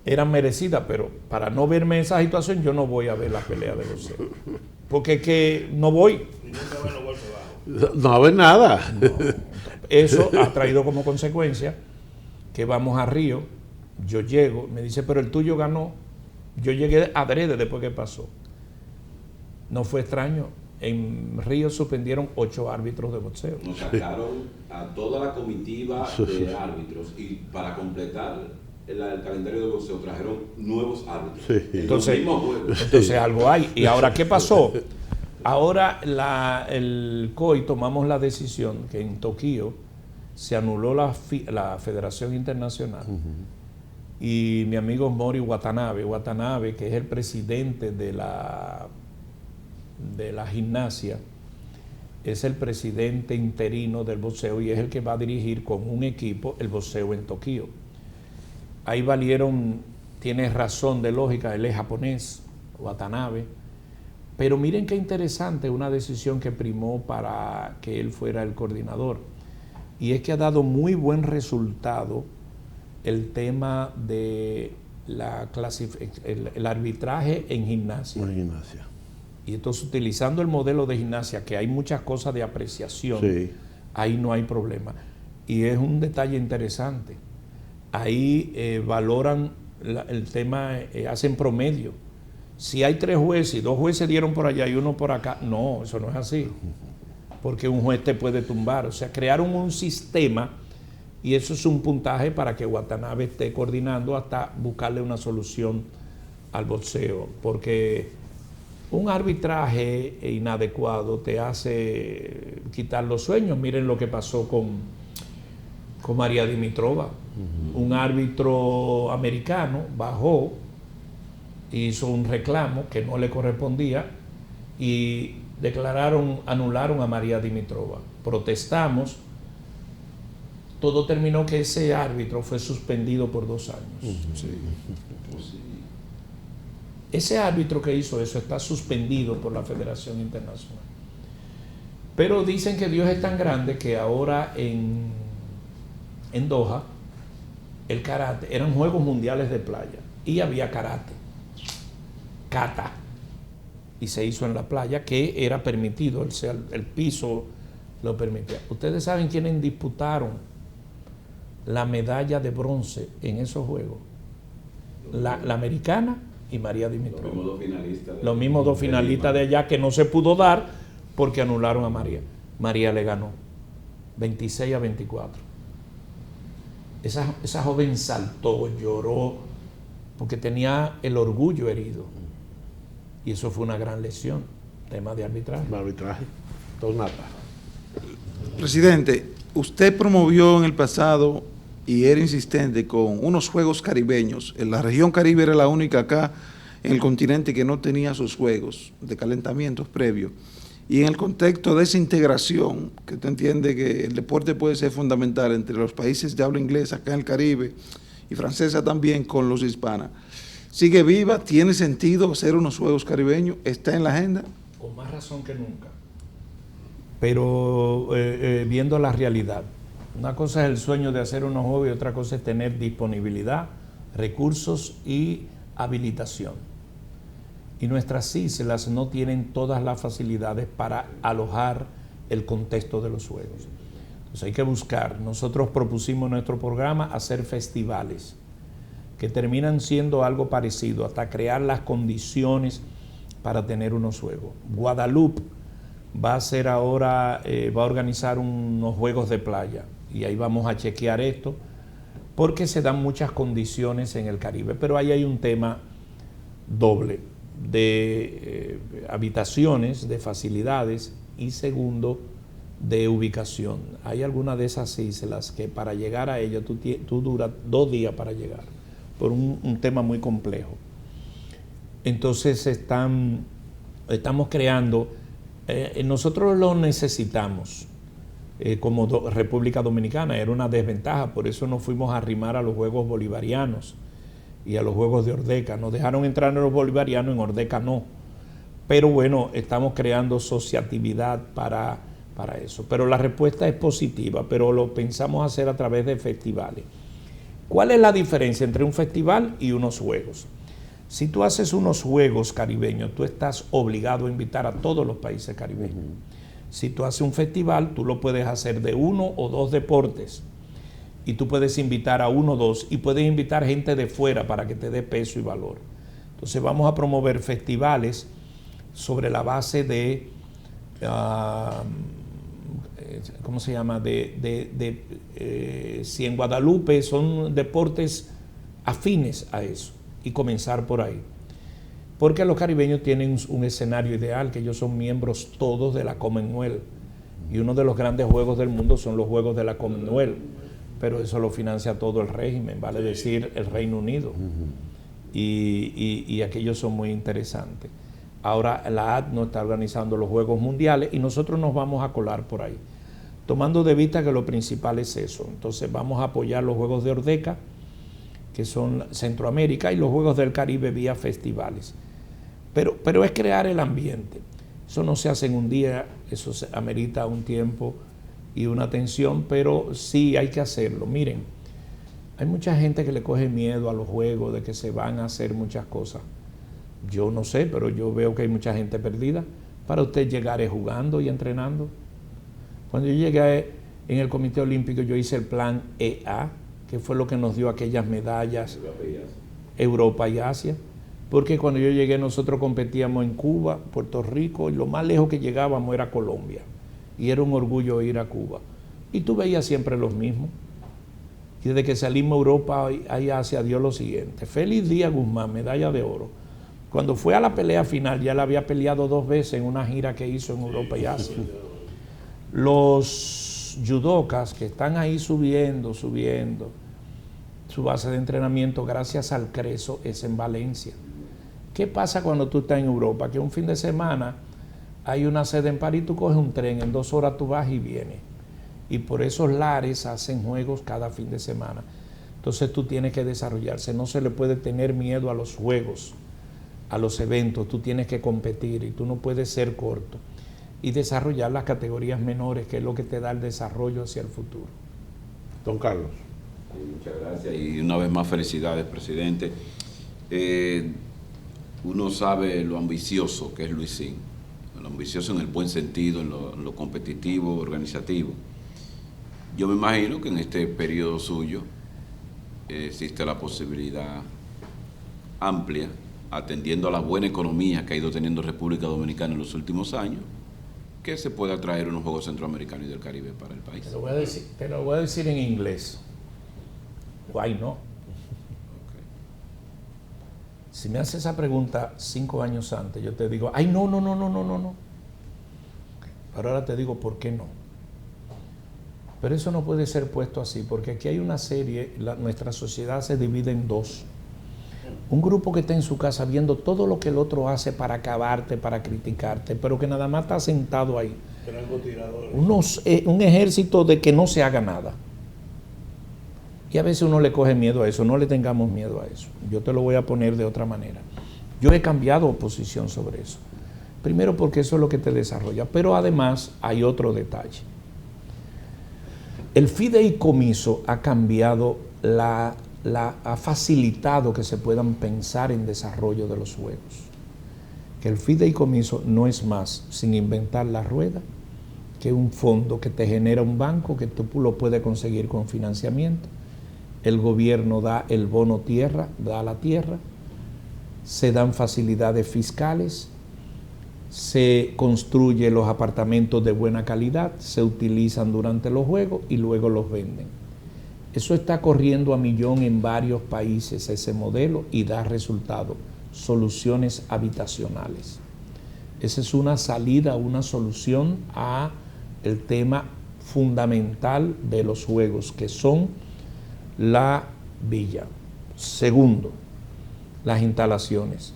eran merecidas, pero para no verme en esa situación yo no voy a ver la pelea de boxeo, porque es que no voy. No va a haber nada. No. Eso ha traído como consecuencia que vamos a Río, yo llego, me dice, pero el tuyo ganó. Yo llegué adrede después que pasó. No fue extraño. En Río suspendieron 8 árbitros de boxeo. Nos sacaron a toda la comitiva de árbitros y para completar el calendario de boxeo trajeron nuevos árbitros. Sí. Entonces algo hay. ¿Y ahora qué pasó? Ahora el COI tomamos la decisión que en Tokio se anuló la Federación Internacional. Y mi amigo Mori Watanabe, que es el presidente de la gimnasia, es el presidente interino del boxeo y es el que va a dirigir con un equipo el boxeo en Tokio. Ahí tiene razón de lógica, él es japonés, Watanabe, pero miren qué interesante una decisión que primó para que él fuera el coordinador, y es que ha dado muy buen resultado el tema de el arbitraje en gimnasia. Y entonces, utilizando el modelo de gimnasia, que hay muchas cosas de apreciación, sí, ahí no hay problema. Y es un detalle interesante. Ahí valoran el tema, hacen promedio. Si hay 3 jueces y 2 jueces dieron por allá y 1 por acá, no, eso no es así. Porque un juez te puede tumbar. O sea, crearon un sistema y eso es un puntaje para que Watanabe esté coordinando hasta buscarle una solución al boxeo. Porque un arbitraje inadecuado te hace quitar los sueños. Miren lo que pasó con María Dimitrova. Un árbitro americano bajó, hizo un reclamo que no le correspondía y anularon a María Dimitrova. Protestamos. Todo terminó que ese árbitro fue suspendido por 2 años. Sí. Ese árbitro que hizo eso está suspendido por la Federación Internacional. Pero dicen que Dios es tan grande que ahora en Doha, el karate, eran Juegos Mundiales de Playa y había karate, kata, y se hizo en la playa, que era permitido, el piso lo permitía. Ustedes saben quiénes disputaron la medalla de bronce en esos Juegos. La americana y María Dimitrova. Los mismos 2 finalistas de allá, que no se pudo dar porque anularon a María. María le ganó 26-24. Esa joven saltó, lloró, porque tenía el orgullo herido. Y eso fue una gran lesión. Tema de arbitraje. Don Nata. Presidente, usted promovió en el pasado y era insistente con unos Juegos Caribeños. En la región Caribe era la única acá en el continente que no tenía sus juegos de calentamientos previos. Y en el contexto de esa integración, que usted entiende que el deporte puede ser fundamental entre los países de habla inglesa acá en el Caribe y francesa también con los hispanos, ¿sigue viva? ¿Tiene sentido hacer unos Juegos Caribeños? ¿Está en la agenda? Con más razón que nunca. pero viendo la realidad. Una cosa es el sueño de hacer unos juegos y otra cosa es tener disponibilidad, recursos y habilitación. Y nuestras islas no tienen todas las facilidades para alojar el contexto de los juegos. Entonces hay que buscar. Nosotros propusimos en nuestro programa hacer festivales que terminan siendo algo parecido, hasta crear las condiciones para tener unos juegos. Guadalupe va a hacer ahora, va a organizar unos juegos de playa y ahí vamos a chequear esto porque se dan muchas condiciones en el Caribe, pero ahí hay un tema doble de habitaciones, de facilidades y segundo, de ubicación. Hay algunas de esas islas que para llegar a ellas tú duras 2 días para llegar, por un tema muy complejo. Entonces estamos creando, nosotros lo necesitamos como República Dominicana, era una desventaja, por eso nos fuimos a arrimar a los Juegos Bolivarianos y a los Juegos de Ordeca. Nos dejaron entrar en los bolivarianos, en Ordeca no. Pero bueno, estamos creando asociatividad para eso. Pero la respuesta es positiva, pero lo pensamos hacer a través de festivales. ¿Cuál es la diferencia entre un festival y unos juegos? Si tú haces unos juegos caribeños, tú estás obligado a invitar a todos los países caribeños. Si tú haces un festival, tú lo puedes hacer de 1 o 2 deportes. Y tú puedes invitar a 1 o 2 y puedes invitar gente de fuera para que te dé peso y valor. Entonces vamos a promover festivales sobre la base de, ¿cómo se llama? Si en Guadalupe son deportes afines a eso y comenzar por ahí. Porque los caribeños tienen un escenario ideal, que ellos son miembros todos de la Commonwealth. Y uno de los grandes juegos del mundo son los Juegos de la Commonwealth. Pero eso lo financia todo el régimen, vale decir el Reino Unido. Y aquellos son muy interesantes. Ahora la ADNO está organizando los Juegos Mundiales y nosotros nos vamos a colar por ahí, tomando de vista que lo principal es eso. Entonces vamos a apoyar los Juegos de Ordeca, que son Centroamérica, y los Juegos del Caribe vía festivales. Pero es crear el ambiente. Eso no se hace en un día, eso se amerita un tiempo y una atención, pero sí hay que hacerlo. Miren, hay mucha gente que le coge miedo a los juegos, de que se van a hacer muchas cosas. Yo no sé, pero yo veo que hay mucha gente perdida. Para usted llegar jugando y entrenando. Cuando yo llegué en el Comité Olímpico, yo hice el plan EA, que fue lo que nos dio aquellas medallas Europa y Asia. Porque cuando yo llegué nosotros competíamos en Cuba, Puerto Rico, y lo más lejos que llegábamos era Colombia. Y era un orgullo ir a Cuba. Y tú veías siempre los mismos. Y desde que salimos a Europa y Asia dio lo siguiente. Félix Díaz Guzmán, medalla de oro. Cuando fue a la pelea final, ya la había peleado 2 veces en una gira que hizo en Europa y Asia. Los judocas que están ahí subiendo, su base de entrenamiento gracias al Creso es en Valencia. ¿Qué pasa cuando tú estás en Europa? Que un fin de semana hay una sede en París, tú coges un tren, en 2 horas tú vas y vienes. Y por esos lares hacen juegos cada fin de semana. Entonces tú tienes que desarrollarse. No se le puede tener miedo a los juegos, a los eventos. Tú tienes que competir y tú no puedes ser corto. Y desarrollar las categorías menores, que es lo que te da el desarrollo hacia el futuro. Don Carlos. Muchas gracias y una vez más felicidades, presidente. Uno sabe lo ambicioso que es Luisín, lo ambicioso en el buen sentido, en lo competitivo, organizativo. Yo me imagino que en este periodo suyo existe la posibilidad amplia, atendiendo a la buena economía que ha ido teniendo República Dominicana en los últimos años, que se pueda traer unos Juegos Centroamericanos y del Caribe para el país. Te lo voy a decir en inglés. Why no? Okay. Si me haces esa pregunta 5 años antes, yo te digo, ay, no. Pero ahora te digo, ¿por qué no? Pero eso no puede ser puesto así, porque aquí hay una serie, nuestra sociedad se divide en 2. Un grupo que está en su casa viendo todo lo que el otro hace para acabarte, para criticarte, pero que nada más está sentado ahí. Un ejército de que no se haga nada. Y a veces uno le coge miedo a eso. No le tengamos miedo a eso. Yo te lo voy a poner de otra manera. Yo he cambiado posición sobre eso. Primero porque eso es lo que te desarrolla, pero además hay otro detalle. El fideicomiso ha cambiado, ha facilitado que se puedan pensar en desarrollo de los juegos. Que el fideicomiso no es más, sin inventar la rueda, que un fondo que te genera un banco que tú lo puedes conseguir con financiamiento. El gobierno da el bono tierra, da la tierra, se dan facilidades fiscales, se construyen los apartamentos de buena calidad, se utilizan durante los juegos y luego los venden. Eso está corriendo a millón en varios países, ese modelo, y da resultados, soluciones habitacionales. Esa es una salida, una solución a el tema fundamental de los juegos, que son la villa. Segundo, las instalaciones.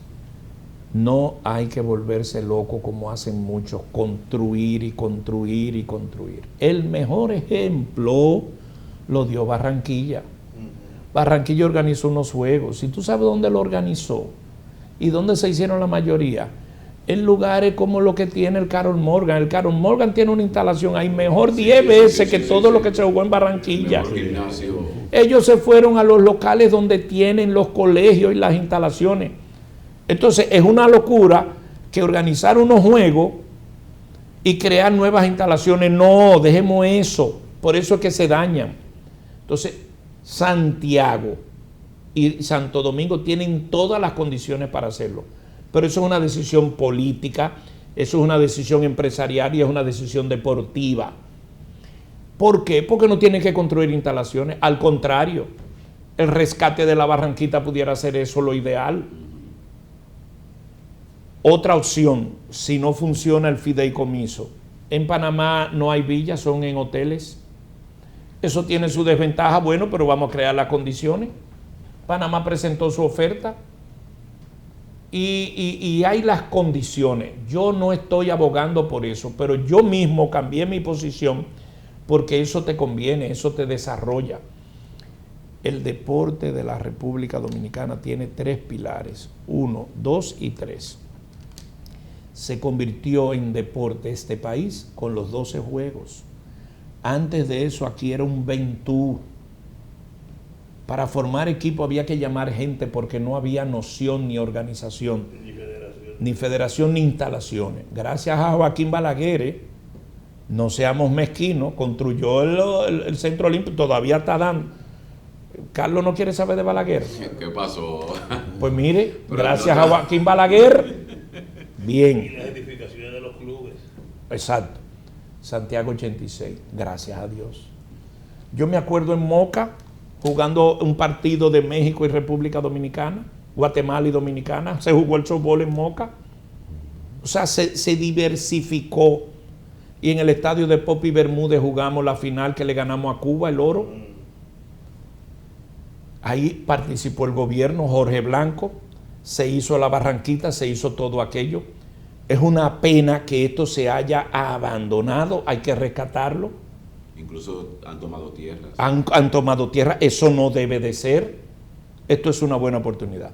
No hay que volverse loco como hacen muchos, construir y construir y construir. El mejor ejemplo lo dio Barranquilla. Barranquilla organizó unos juegos. Si tú sabes dónde lo organizó y dónde se hicieron la mayoría, en lugares como lo que tiene el Carol Morgan. El Carol Morgan tiene una instalación ahí mejor 10 veces que todo lo que se jugó en Barranquilla. Ellos se fueron a los locales donde tienen los colegios y las instalaciones. Entonces es una locura que organizar unos juegos y crear nuevas instalaciones. No, dejemos eso. Por eso es que se dañan. Entonces Santiago y Santo Domingo tienen todas las condiciones para hacerlo. Pero eso es una decisión política, eso es una decisión empresarial y es una decisión deportiva. ¿Por qué? Porque no tienen que construir instalaciones. Al contrario, el rescate de la Barranquita pudiera ser eso lo ideal. Otra opción, si no funciona el fideicomiso. En Panamá no hay villas, son en hoteles. Eso tiene su desventaja, bueno, pero vamos a crear las condiciones. Panamá presentó su oferta. Y hay las condiciones. Yo no estoy abogando por eso, pero yo mismo cambié mi posición porque eso te conviene, eso te desarrolla. El deporte de la República Dominicana tiene 3 pilares, 1, 2 y 3. Se convirtió en deporte este país con los 12 juegos. Antes de eso aquí era un ventú. Para formar equipo había que llamar gente porque no había noción ni organización, ni federación ni instalaciones. Gracias a Joaquín Balaguer, no seamos mezquinos, construyó el Centro Olímpico, todavía está dando. Carlos no quiere saber de Balaguer. ¿Qué pasó? Pues mire, gracias a Joaquín Balaguer, bien. Y las edificaciones de los clubes. Exacto. Santiago 86, gracias a Dios. Yo me acuerdo en Moca, jugando un partido de México y República Dominicana, Guatemala y Dominicana, se jugó el softball en Moca. O sea, se diversificó. Y en el estadio de Popi Bermúdez jugamos la final que le ganamos a Cuba, el oro. Ahí participó el gobierno, Jorge Blanco, se hizo la Barranquita, se hizo todo aquello. Es una pena que esto se haya abandonado, hay que rescatarlo. Incluso han tomado tierras. Han tomado tierra, eso no debe de ser. Esto es una buena oportunidad.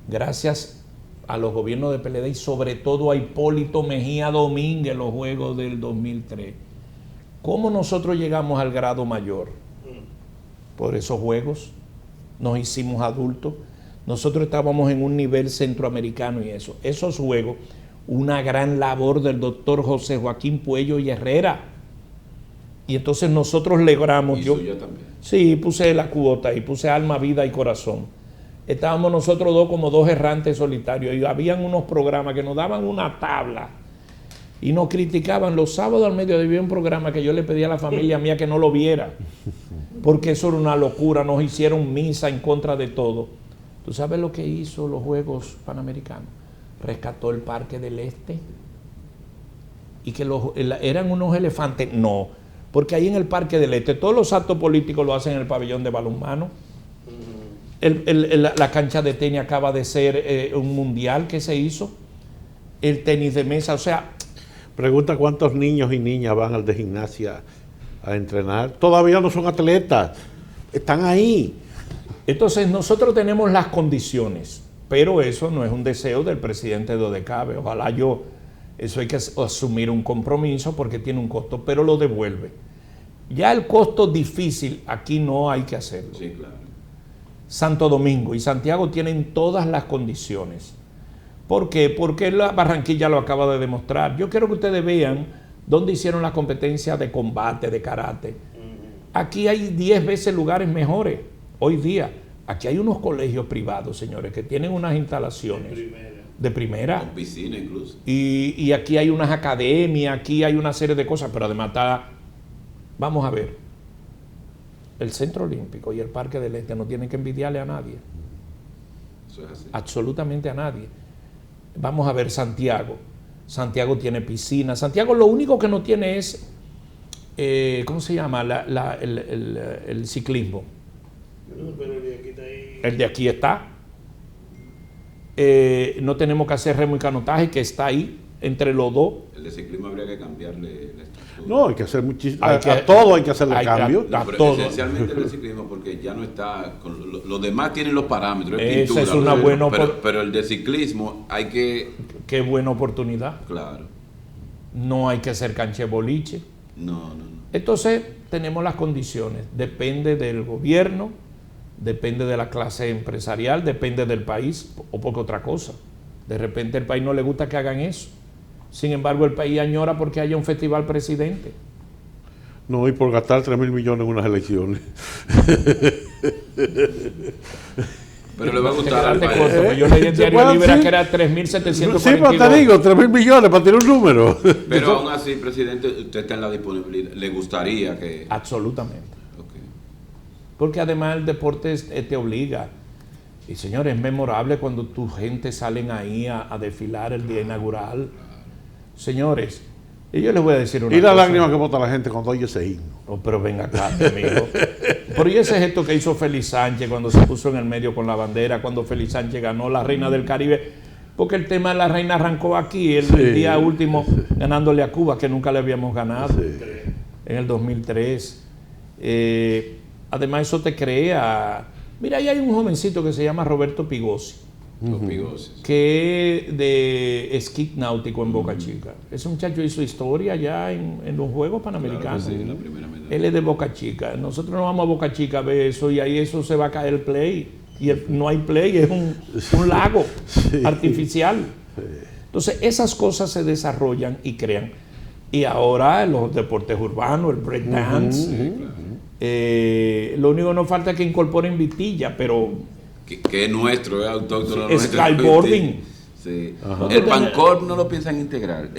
Gracias a los gobiernos de PLD y sobre todo a Hipólito Mejía Domínguez, los Juegos del 2003. ¿Cómo nosotros llegamos al grado mayor? Por esos Juegos nos hicimos adultos. Nosotros estábamos en un nivel centroamericano y eso. Esos Juegos, una gran labor del doctor José Joaquín Puello y Herrera. Y entonces nosotros logramos. ¿Y suya también? Sí, puse la cuota y puse alma, vida y corazón. Estábamos nosotros dos como 2 errantes solitarios y habían unos programas que nos daban una tabla y nos criticaban. Los sábados al mediodía había un programa que yo le pedí a la familia mía que no lo viera porque eso era una locura. Nos hicieron misa en contra de todo. ¿Tú sabes lo que hizo los Juegos Panamericanos? Rescató el Parque del Este y que eran unos elefantes. No. Porque ahí en el Parque del Este, todos los actos políticos lo hacen en el pabellón de balonmano. La cancha de tenis acaba de ser un mundial que se hizo. El tenis de mesa, o sea... Pregunta cuántos niños y niñas van al de gimnasia a entrenar. Todavía no son atletas, están ahí. Entonces nosotros tenemos las condiciones, pero eso no es un deseo del presidente de ODECABE. Ojalá eso hay que asumir un compromiso porque tiene un costo, pero lo devuelve. Ya el costo difícil, aquí no hay que hacerlo. Sí, claro. Santo Domingo y Santiago tienen todas las condiciones. ¿Por qué? Porque la Barranquilla lo acaba de demostrar. Yo quiero que ustedes vean dónde hicieron la competencia de combate, de karate. Aquí hay 10 veces lugares mejores hoy día. Aquí hay unos colegios privados, señores, que tienen unas instalaciones de primera. Con piscina incluso. Y aquí hay unas academias, aquí hay una serie de cosas, pero además está, vamos a ver, el Centro Olímpico y el Parque del Este no tienen que envidiarle a nadie. Eso es así. Absolutamente a nadie. Vamos a ver Santiago. Santiago tiene piscina. Santiago lo único que no tiene es, ¿cómo se llama? El ciclismo. Pero el de aquí está ahí. El de aquí está. No tenemos que hacer remo y canotaje, que está ahí entre los dos. El de ciclismo habría que cambiarle la estructura. No, hay que hacer muchísimo. Hay que- A todo hay que hacerle hay que- cambio. a Pero todo. esencialmente el ciclismo, porque ya no está. Los demás tienen los parámetros. Esa pintura, es una buena pero el de ciclismo hay que. Qué buena oportunidad. Claro. No hay que hacer cancha de boliche. No. Entonces, tenemos las condiciones. Depende del gobierno, depende de la clase empresarial, depende del país o poca otra cosa. De repente al país no le gusta que hagan eso. Sin embargo, el país añora porque haya un festival presidente. No, y por gastar 3.000 millones en unas elecciones. Pero le va a gustar al Quédate país. corto, que yo leí en ¿Se Diario puede Libre decir? que era 3.742. Sí, pero te digo, 3.000 millones para tener un número. Pero aún así, presidente, usted está en la disponibilidad. ¿Le gustaría que.? Absolutamente. Ok. Porque además el deporte te obliga. Y señores, es memorable cuando tu gente salen ahí a desfilar el día inaugural. Señores, y yo les voy a decir una Y la cosa. lágrima que bota la gente cuando oye ese himno. Oh, pero venga acá, mi amigo. Pero y ese gesto que hizo Félix Sánchez cuando se puso en el medio con la bandera, cuando Félix Sánchez ganó la Reina del Caribe, porque el tema de la Reina arrancó aquí, el día último, ganándole a Cuba, que nunca le habíamos ganado, en el 2003. Además, eso te crea. Mira, ahí hay un jovencito que se llama Roberto Pigosi, Los pigoses. que es de esquí náutico en Boca Chica. Ese muchacho hizo historia ya en los Juegos Panamericanos. Claro que sí, la primera medalla. Él es de Boca Chica. Nosotros no vamos a Boca Chica a ver eso y ahí eso se va a caer el play. Y no hay play, es un lago artificial. Entonces, esas cosas se desarrollan y crean. Y ahora los deportes urbanos, el breakdance. Lo único que nos falta es que incorporen vitilla, pero Que es nuestro, es autóctono. Sí, nuestro. skyboarding. Sí. El Pancor no lo piensan integrar.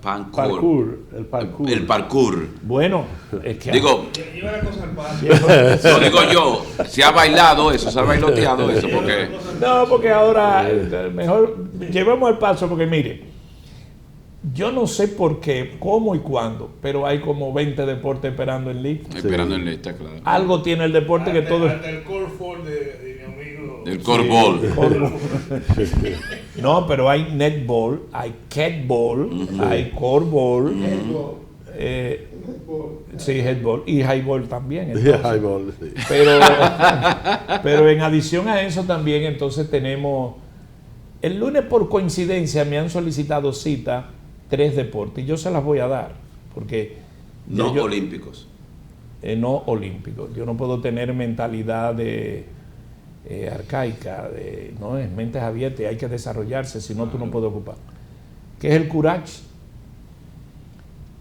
Pancor. El parkour. El parkour. bueno, es que Digo, Lleva la cosa al paso. no digo yo, se ha bailado eso, se ha bailoteado eso, porque no, porque ahora mejor llevemos el paso, porque mire, yo no sé por qué, cómo y cuándo, pero hay como 20 deportes esperando en lista. esperando en lista, claro. Algo tiene el deporte que todo Hasta el core for de mi amigo. El corbol. No, pero hay netball, hay catball, hay corball, sí, headball y highball también. Entonces. Highball, sí. Pero en adición a eso también entonces tenemos, el lunes por coincidencia me han solicitado cita 3 deportes y yo se las voy a dar, porque No yo- olímpicos. no olímpicos. Yo no puedo tener mentalidad de arcaica, no es mentes abiertas, hay que desarrollarse, si no tú no puedes ocupar. Que es el courage,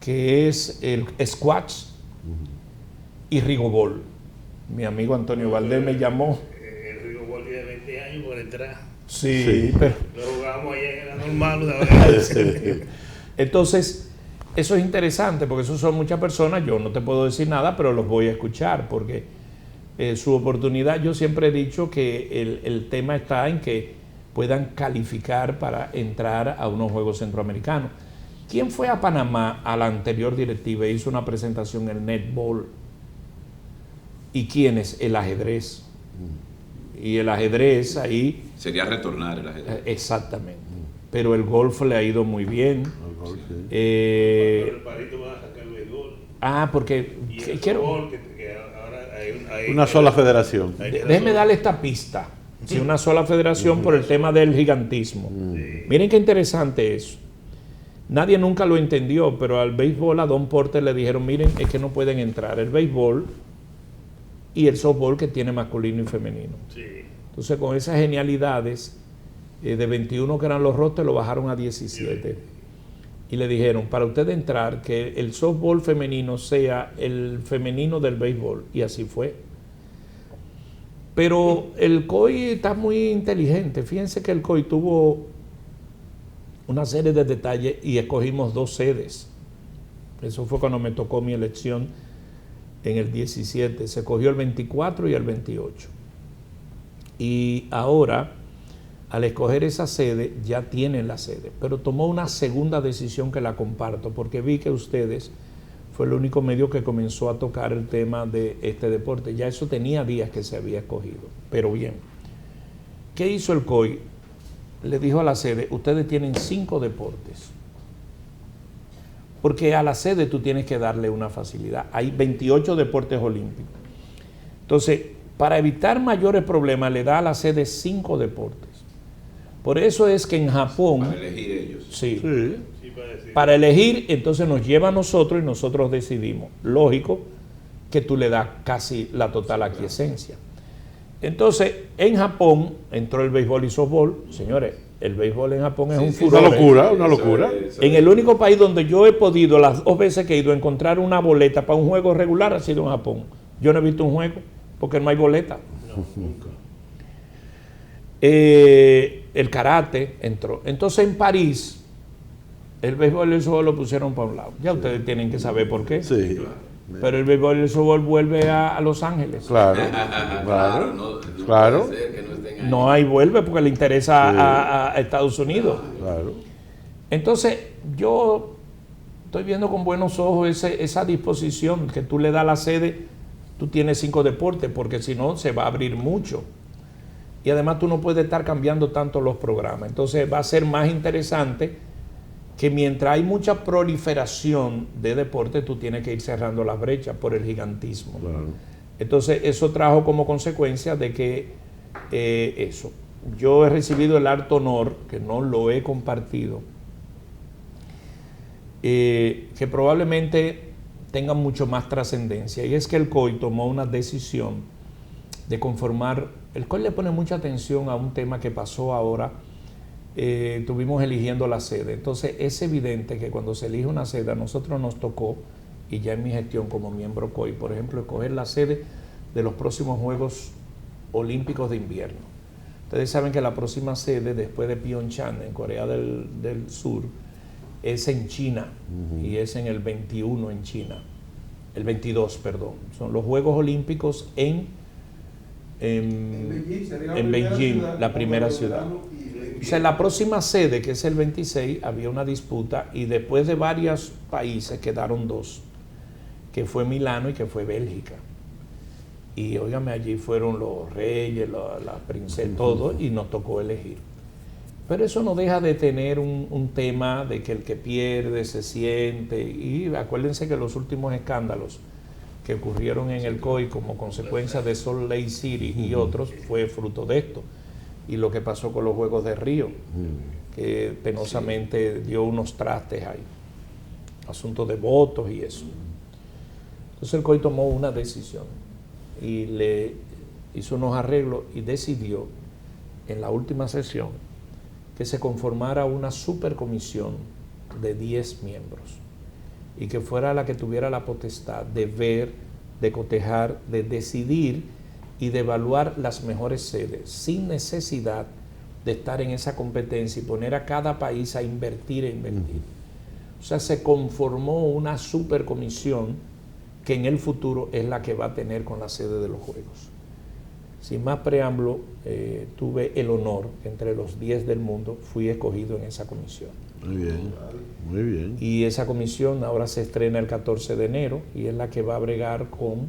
que es el squash y rigobol. Mi amigo Antonio Valdés me llamó. El Río Gol tiene 20 años por entrar. Sí, pero Lo jugamos allá en la normal, ¿sabes? entonces, eso es interesante porque esos son muchas personas, yo no te puedo decir nada, pero los voy a escuchar porque su oportunidad, yo siempre he dicho que el tema está en que puedan calificar para entrar a unos Juegos Centroamericanos. ¿Quién fue a Panamá a la anterior directiva e hizo una presentación en el netball? ¿Y quién es? El ajedrez. Y el ajedrez ahí, Sería retornar el ajedrez. exactamente. Pero el golf le ha ido muy bien. Pero Eh, el palito va a sacar el béisbol. porque Y el quiero, fútbol, que ahora hay Una sola federación. déjeme darle esta pista. Sí, una sola federación por el tema del gigantismo. Miren qué interesante eso. Nadie nunca lo entendió, pero al béisbol a Don Porter le dijeron, miren, es que no pueden entrar el béisbol y el softball que tiene masculino y femenino. Entonces con esas genialidades, de 21 que eran los rosters, lo bajaron a 17. Y le dijeron, para usted entrar, que el softball femenino sea el femenino del béisbol. Y así fue. Pero el COI está muy inteligente. Fíjense que el COI tuvo una serie de detalles y escogimos 2 sedes. Eso fue cuando me tocó mi elección en el 17. Se escogió el 24 y el 28. Y ahora, al escoger esa sede, ya tienen la sede. Pero tomó una segunda decisión que la comparto, porque vi que ustedes fue el único medio que comenzó a tocar el tema de este deporte. Ya eso tenía días que se había escogido. Pero bien, ¿qué hizo el COI? Le dijo a la sede, ustedes tienen 5 deportes. Porque a la sede tú tienes que darle una facilidad. Hay 28 deportes olímpicos. Entonces, para evitar mayores problemas, le da a la sede 5 deportes. Por eso es que en Japón... Para elegir ellos. Sí. Para elegir, entonces nos lleva a nosotros y nosotros decidimos. Lógico que tú le das casi la total aquiescencia. Entonces, en Japón entró el béisbol y softball. Señores, el béisbol en Japón es un furor. Una locura, una locura. En el único país donde yo he podido, las 2 veces que he ido, a encontrar una boleta para un juego regular ha sido en Japón. Yo no he visto un juego porque no hay boleta. No, nunca. El karate entró. Entonces en París, el béisbol y el softball lo pusieron para un lado. Ya ustedes tienen que saber por qué. Sí. Pero el béisbol y el softball vuelve a Los Ángeles. Claro, claro. No hay vuelve porque le interesa a Estados Unidos. Claro. Entonces, yo estoy viendo con buenos ojos esa disposición que tú le das a la sede. Tú tienes 5 deportes, porque si no, se va a abrir mucho. Y además tú no puedes estar cambiando tanto los programas. Entonces, va a ser más interesante que mientras hay mucha proliferación de deportes, tú tienes que ir cerrando las brechas por el gigantismo. Claro. Entonces, eso trajo como consecuencia de que eso. Yo he recibido el harto honor, que no lo he compartido, que probablemente tenga mucho más trascendencia, y es que el COI tomó una decisión de conformar. El COI le pone mucha atención a un tema que pasó ahora. Estuvimos eligiendo la sede. Entonces es evidente que cuando se elige una sede, a nosotros nos tocó, y ya en mi gestión como miembro COI, por ejemplo, escoger la sede de los próximos Juegos Olímpicos de Invierno. Ustedes saben que la próxima sede, después de Pyeongchang, en Corea del Sur, es en China, y es en el 21 en China, el 22, perdón. Son los Juegos Olímpicos en Beijing, la primera ciudad. O sea, la próxima sede, que es el 26, había una disputa, y después de varios países quedaron 2, que fue Milano y que fue Bélgica. Y óigame, allí fueron los reyes, la princesa, todo, y nos tocó elegir. Pero eso no deja de tener un tema de que el que pierde se siente, y acuérdense que los últimos escándalos que ocurrieron en el COI como consecuencia de Salt Lake City y otros fue fruto de esto. Y lo que pasó con los Juegos de Río, que penosamente dio unos trastes ahí, asuntos de votos y eso. Entonces el COI tomó una decisión y le hizo unos arreglos y decidió en la última sesión que se conformara una supercomisión de 10 miembros y que fuera la que tuviera la potestad de ver, de cotejar, de decidir y de evaluar las mejores sedes, sin necesidad de estar en esa competencia y poner a cada país a invertir. O sea, se conformó una supercomisión que en el futuro es la que va a tener con la sede de los Juegos. Sin más preámbulo, tuve el honor, entre los 10 del mundo, fui escogido en esa comisión. Muy bien, muy bien. Y esa comisión ahora se estrena el 14 de enero y es la que va a bregar con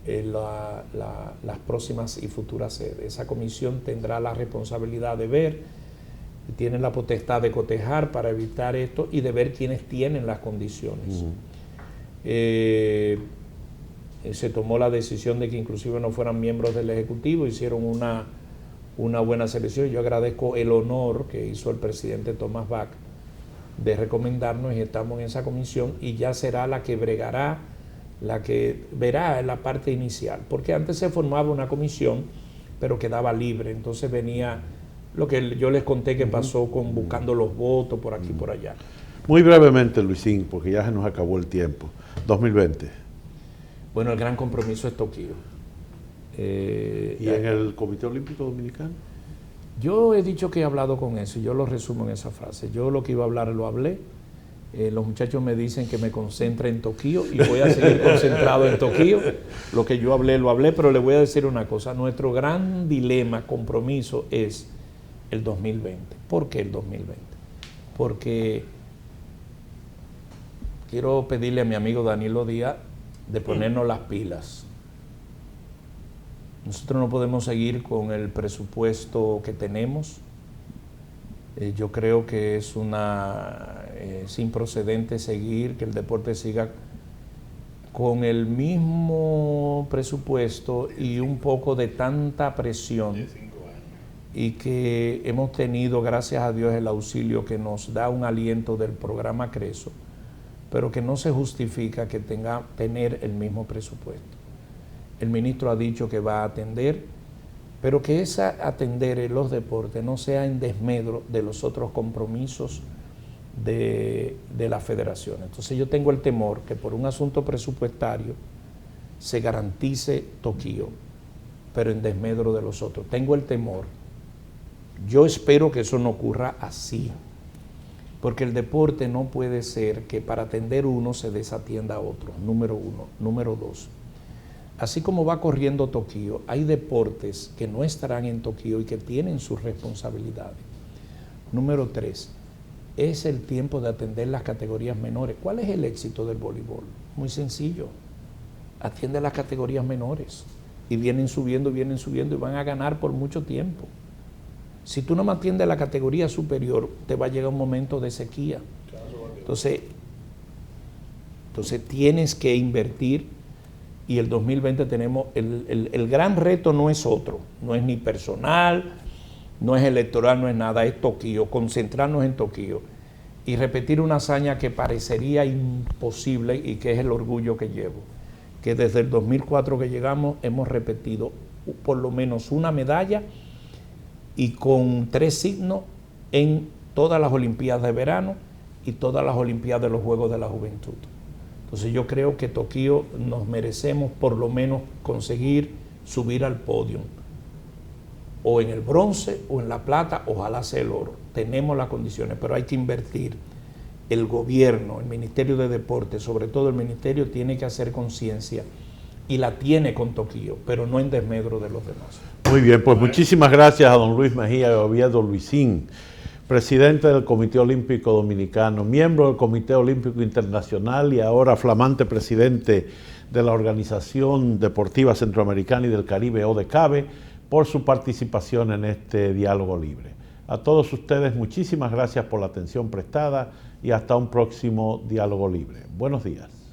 las próximas y futuras sedes. Esa comisión tendrá la responsabilidad de ver, tiene la potestad de cotejar para evitar esto y de ver quiénes tienen las condiciones. Se tomó la decisión de que inclusive no fueran miembros del Ejecutivo, hicieron una buena selección. Yo agradezco el honor que hizo el presidente Thomas Bach de recomendarnos y estamos en esa comisión y ya será la que bregará, la que verá en la parte inicial, porque antes se formaba una comisión pero quedaba libre, entonces venía lo que yo les conté que pasó con buscando los votos por aquí y por allá. Muy brevemente, Luisín, porque ya se nos acabó el tiempo. 2020. Bueno, el gran compromiso es Tokio. ¿Y en el Comité Olímpico Dominicano? Yo he dicho que he hablado con eso y yo lo resumo en esa frase. Yo lo que iba a hablar lo hablé. Los muchachos me dicen que me concentre en Tokio y voy a seguir concentrado en Tokio. Lo que yo hablé, lo hablé, pero le voy a decir una cosa. Nuestro gran dilema, compromiso es el 2020. ¿Por qué el 2020? Porque quiero pedirle a mi amigo Danilo Díaz de ponernos las pilas. Nosotros no podemos seguir con el presupuesto que tenemos. Yo creo que es improcedente seguir, que el deporte siga con el mismo presupuesto y un poco de tanta presión. Y que hemos tenido, gracias a Dios, el auxilio que nos da un aliento del programa Creso, pero que no se justifica que tener el mismo presupuesto. El ministro ha dicho que va a atender, pero que atender en los deportes no sea en desmedro de los otros compromisos de la federación. Entonces yo tengo el temor que por un asunto presupuestario se garantice Tokio, pero en desmedro de los otros. Tengo el temor. Yo espero que eso no ocurra así, porque el deporte no puede ser que para atender uno se desatienda a otro, número uno. Número dos, así como va corriendo Tokio, hay deportes que no estarán en Tokio y que tienen sus responsabilidades. Número tres, es el tiempo de atender las categorías menores. ¿Cuál es el éxito del voleibol? Muy sencillo, atiende las categorías menores y vienen subiendo y van a ganar por mucho tiempo. Si tú no me atiendes la categoría superior, te va a llegar un momento de sequía. Entonces tienes que invertir. Y el 2020 tenemos, el gran reto no es otro, no es ni personal, no es electoral, no es nada, es Tokio, concentrarnos en Tokio y repetir una hazaña que parecería imposible y que es el orgullo que llevo, que desde el 2004 que llegamos hemos repetido por lo menos una medalla y con 3 signos en todas las Olimpiadas de verano y todas las Olimpiadas de los Juegos de la Juventud. Entonces yo creo que Tokio nos merecemos por lo menos conseguir subir al podio, o en el bronce o en la plata, ojalá sea el oro. Tenemos las condiciones, pero hay que invertir. El gobierno, el Ministerio de Deportes, sobre todo el Ministerio, tiene que hacer conciencia y la tiene con Tokio, pero no en desmedro de los demás. Muy bien, pues muchísimas gracias a don Luis Mejía Oviedo Luisín, presidente del Comité Olímpico Dominicano, miembro del Comité Olímpico Internacional y ahora flamante presidente de la Organización Deportiva Centroamericana y del Caribe, ODECABE, por su participación en este diálogo libre. A todos ustedes, muchísimas gracias por la atención prestada y hasta un próximo diálogo libre. Buenos días.